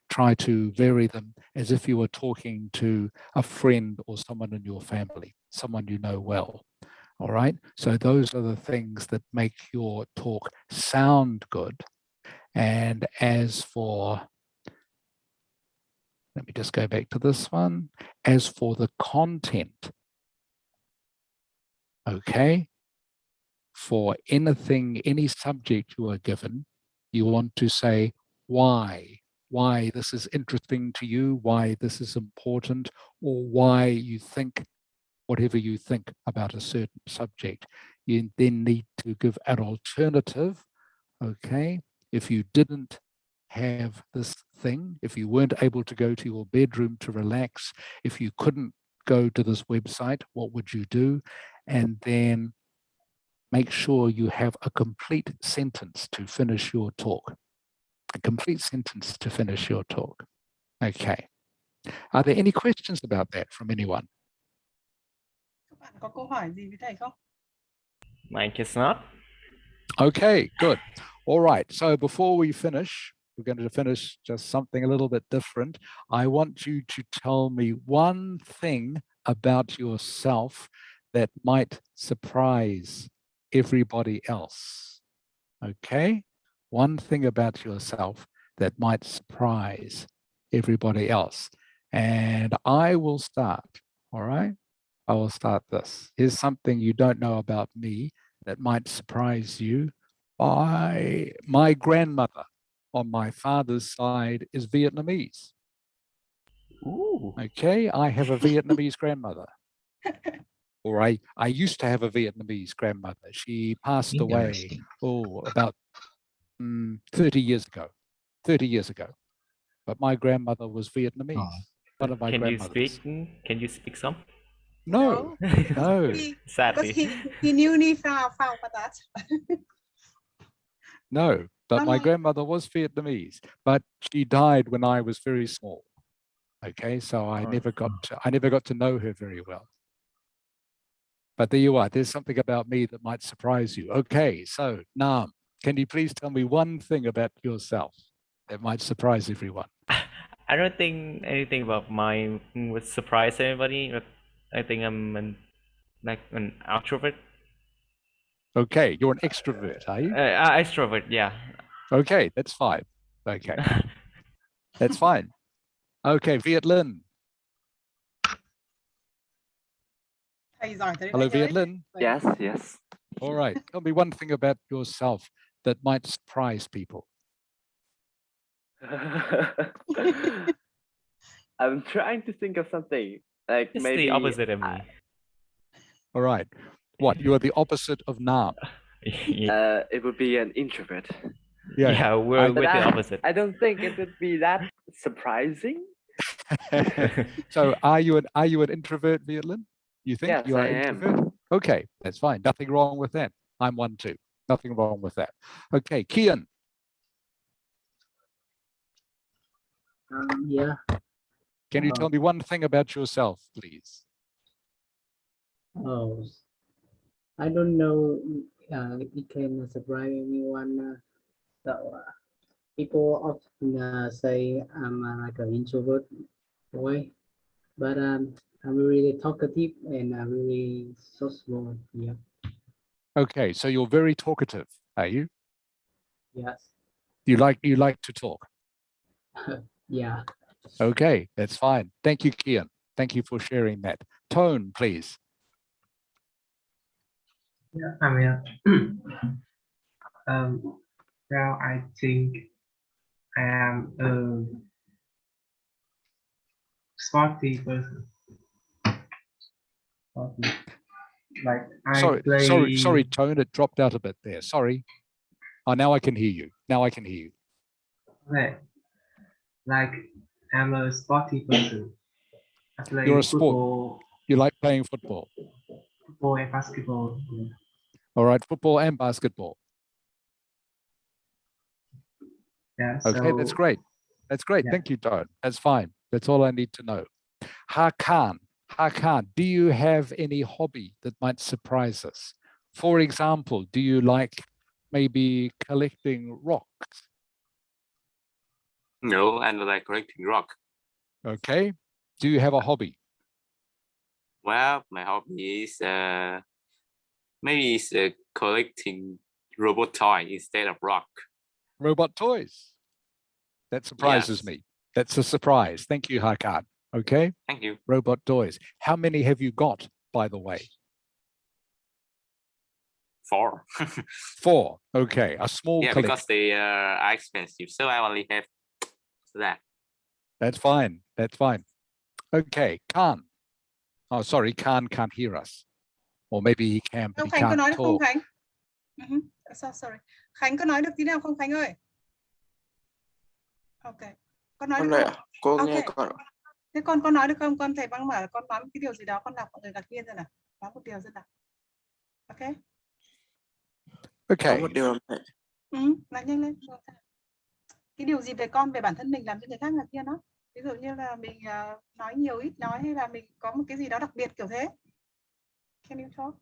Speaker 1: Try to vary them as if you were talking to a friend or someone in your family, someone you know well. All right, so those are the things that make your talk sound good. And as for, let me just go back to this one. As for the content, okay, for anything, any subject you are given, you want to say why this is interesting to you, why this is important, or why you think whatever you think about a certain subject. You then need to give an alternative, okay? If you didn't have this thing, if you weren't able to go to your bedroom to relax, if you couldn't go to this website, what would you do? And then make sure you have a complete sentence to finish your talk. A complete sentence to finish your talk. Okay. Are there any questions about that from anyone?
Speaker 3: Các bạn có câu hỏi gì với thầy không?
Speaker 2: Mike is not.
Speaker 1: Okay, good. All right. So before we finish, we're going to finish just something a little bit different. I want you to tell me one thing about yourself that might surprise everybody else. Okay? One thing about yourself that might surprise everybody else. And I will start. All right? I will start this. Here's something you don't know about me that might surprise you. My grandmother on my father's side is Vietnamese.
Speaker 2: Ooh.
Speaker 1: Okay, I have a Vietnamese grandmother. Or I used to have a Vietnamese grandmother. She passed away, about 30 years ago. 30 years ago. But my grandmother was Vietnamese. One of my grandmothers.
Speaker 2: Can you speak some?
Speaker 1: No, no.
Speaker 2: Sadly.
Speaker 3: Because he knew me from that.
Speaker 1: No, but my grandmother was Vietnamese, but she died when I was very small. Okay, so I never got to know her very well. But there you are. There's something about me that might surprise you. Okay, so Nam, can you please tell me one thing about yourself that might surprise everyone?
Speaker 2: I don't think anything about mine would surprise anybody. But I think I'm an extrovert.
Speaker 1: Okay, you're an extrovert, are you?
Speaker 2: Extrovert, yeah.
Speaker 1: Okay, that's fine. Okay, that's fine. Okay, Viet Linh. Hello, Viet Linh.
Speaker 8: Yes, yes.
Speaker 1: All right, tell me one thing about yourself that might surprise people.
Speaker 8: I'm trying to think of something like
Speaker 2: It's
Speaker 8: maybe
Speaker 2: the opposite of me.
Speaker 1: All right. What? You are the opposite of Nam.
Speaker 8: It would be an introvert.
Speaker 2: Yeah, we're
Speaker 8: But
Speaker 2: the opposite.
Speaker 8: I don't think it would be that surprising.
Speaker 1: So are you an introvert, Viet Linh? You think
Speaker 8: Yes,
Speaker 1: you are
Speaker 8: I
Speaker 1: an
Speaker 8: am.
Speaker 1: introvert? Okay, that's fine. Nothing wrong with that. I'm one too. Nothing wrong with that. Okay, Kian.
Speaker 5: Yeah.
Speaker 1: Can you tell me one thing about yourself, please?
Speaker 5: Oh, I don't know. It can surprise anyone. So People often say I'm like an introvert boy, but I'm really talkative and really sociable. Yeah.
Speaker 1: Okay, so you're very talkative, are you?
Speaker 5: Yes.
Speaker 1: You like to talk.
Speaker 5: Yeah.
Speaker 1: Okay, that's fine. Thank you, Kian. Thank you for sharing that. Tone, please.
Speaker 6: Yeah, I mean, well, I think I am a sporty person. Sporty. Like I
Speaker 1: Sorry,
Speaker 6: play,
Speaker 1: Tone, it dropped out a bit there. Sorry. Oh, now I can hear you. Now I can hear you.
Speaker 6: like I'm a sporty person. I play
Speaker 1: You're a sport.
Speaker 6: football,
Speaker 1: You like playing football.
Speaker 6: football and basketball. Yeah.
Speaker 1: All right, football and basketball.
Speaker 6: Yeah,
Speaker 1: Okay, that's
Speaker 6: so
Speaker 1: great. That's great.
Speaker 6: yeah.
Speaker 1: Thank you, Tone. That's fine. That's all I need to know. Hakan, do you have any hobby that might surprise us? For example, do you like maybe collecting rocks?
Speaker 4: No, I don't like collecting rock.
Speaker 1: Okay. Do you have a hobby?
Speaker 4: Well, my hobby is maybe it's collecting robot toy instead of rock.
Speaker 1: Robot toys. That surprises
Speaker 4: Yes.
Speaker 1: me. That's a surprise. Thank you, Hakan. Okay.
Speaker 4: Thank you.
Speaker 1: Robot toys. How many have you got, by the way?
Speaker 4: 4.
Speaker 1: 4. Okay. A small
Speaker 4: Yeah,
Speaker 1: collection.
Speaker 4: because they are expensive, so I only have that.
Speaker 1: That's fine. That's fine. Okay. Khan. Oh, sorry. Khan can't hear us. Or maybe he can, but
Speaker 3: Không,
Speaker 1: he
Speaker 3: Khánh có
Speaker 1: can't
Speaker 3: nói được không
Speaker 1: talk.
Speaker 3: Khánh? Sorry. Khánh có nói được tí nào không Khánh ơi? Ok. Con nói
Speaker 9: Con
Speaker 3: được
Speaker 9: này
Speaker 3: không?
Speaker 9: ạ, cô
Speaker 3: Ok.
Speaker 9: nghe con ạ.
Speaker 3: Thế con có nói được không? Con thầy băng bảo là con nói một cái điều gì đó con làm mọi người ngạc nhiên rồi nào. Nói một điều rất là. Ok.
Speaker 9: Có
Speaker 1: Okay.
Speaker 9: một điều này.
Speaker 3: Nói nhanh lên. Cái điều gì về con, về bản thân mình làm cho người khác ngạc nhiên đó. Ví dụ như là mình nói nhiều ít nói hay là mình có một cái gì đó đặc biệt kiểu thế. Can you talk?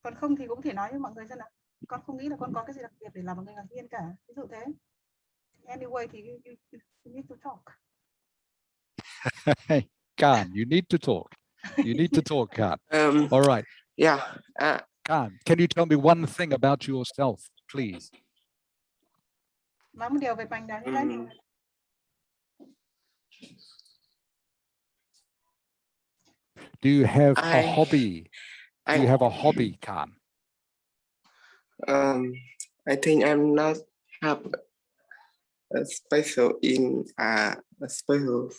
Speaker 3: Còn không thì cũng thể nói với mọi người xem nào. Con không nghĩ là con có cái gì đặc biệt để làm mọi người ngạc nhiên cả. Ví dụ thế. Anyway thì you need to talk.
Speaker 1: Hey, Khan, you need to talk. You need to talk, Khan. All right.
Speaker 9: Yeah.
Speaker 1: Khan, can you tell me one thing about yourself, please?
Speaker 3: Nói một điều về mình đó như đấy.
Speaker 1: Do you have a hobby? Do you have a hobby, Khan?
Speaker 9: I think I'm not have a special in a special.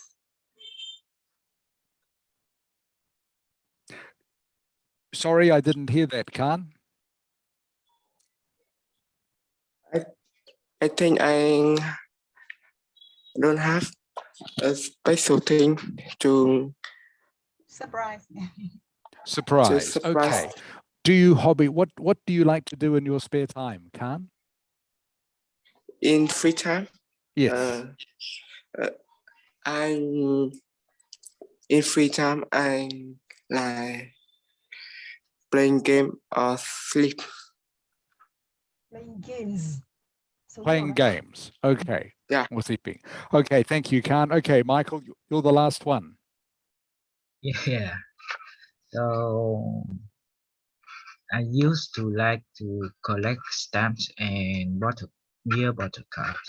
Speaker 1: Sorry, I didn't hear that, Khan.
Speaker 9: I think I don't have a special thing to
Speaker 3: Surprise.
Speaker 1: Surprise. Okay. Do you hobby? What do you like to do in your spare time, Khan?
Speaker 9: In free time?
Speaker 1: Yes.
Speaker 9: In free time I like playing game or sleep.
Speaker 3: Playing games.
Speaker 1: Playing games. Okay.
Speaker 9: Yeah.
Speaker 1: Or sleeping. Okay. Thank you, Khan. Okay, Michael, you're the last one.
Speaker 7: Yeah. So I used to like to collect stamps and beer bottle cards.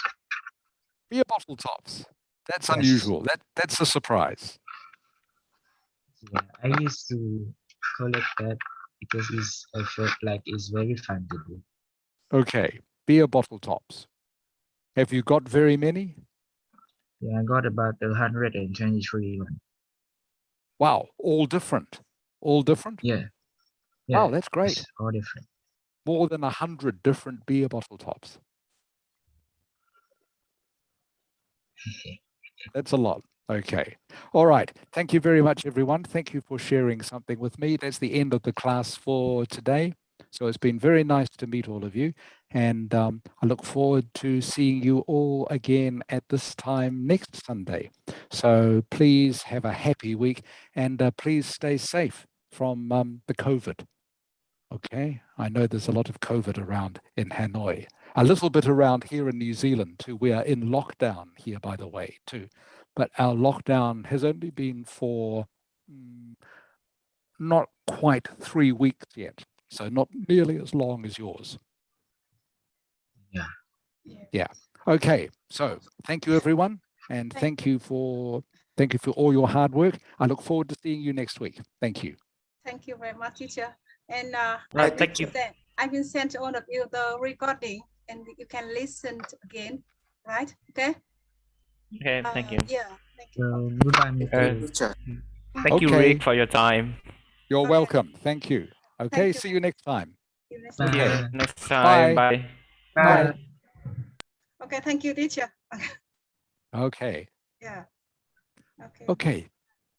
Speaker 1: Beer bottle tops. That's
Speaker 7: Yes.
Speaker 1: unusual. That's a surprise.
Speaker 7: Yeah, I used to collect that because I felt like it's very fun to do.
Speaker 1: Okay. Beer bottle tops. Have you got very many?
Speaker 7: Yeah, I got about 123 one.
Speaker 1: Wow. All different. All different?
Speaker 7: Yeah.
Speaker 1: Wow, that's great.
Speaker 7: It's all different.
Speaker 1: More than 100 different beer bottle tops. That's a lot. Okay. All right. Thank you very much, everyone. Thank you for sharing something with me. That's the end of the class for today. So it's been very nice to meet all of you. And I look forward to seeing you all again at this time next Sunday. So please have a happy week and please stay safe from the COVID. Okay, I know there's a lot of COVID around in Hanoi, a little bit around here in New Zealand too. We are in lockdown here, by the way, too. But our lockdown has only been for not quite 3 weeks yet. So not nearly as long as yours.
Speaker 7: Yeah.
Speaker 1: Yeah. Okay. So thank you, everyone. And thank you for all your hard work. I look forward to seeing you next week. Thank you.
Speaker 3: Thank you very much, teacher. And
Speaker 2: Thank you.
Speaker 3: I will send to all of you the recording, and you can listen again, right? Okay.
Speaker 2: Okay, thank you.
Speaker 3: Yeah. Thank you.
Speaker 7: So goodbye, Mr.
Speaker 9: Teacher.
Speaker 2: Thank you,
Speaker 1: Okay.
Speaker 2: Rick, for your time.
Speaker 1: You're
Speaker 3: Okay.
Speaker 1: welcome. Thank you. Okay.
Speaker 3: you.
Speaker 1: See you next time.
Speaker 3: See you next
Speaker 7: Bye.
Speaker 2: See
Speaker 3: time.
Speaker 2: you next time.
Speaker 1: Bye.
Speaker 2: Bye.
Speaker 6: Bye.
Speaker 3: Okay. Thank you, teacher.
Speaker 1: Okay.
Speaker 3: Yeah. Okay.
Speaker 1: Okay.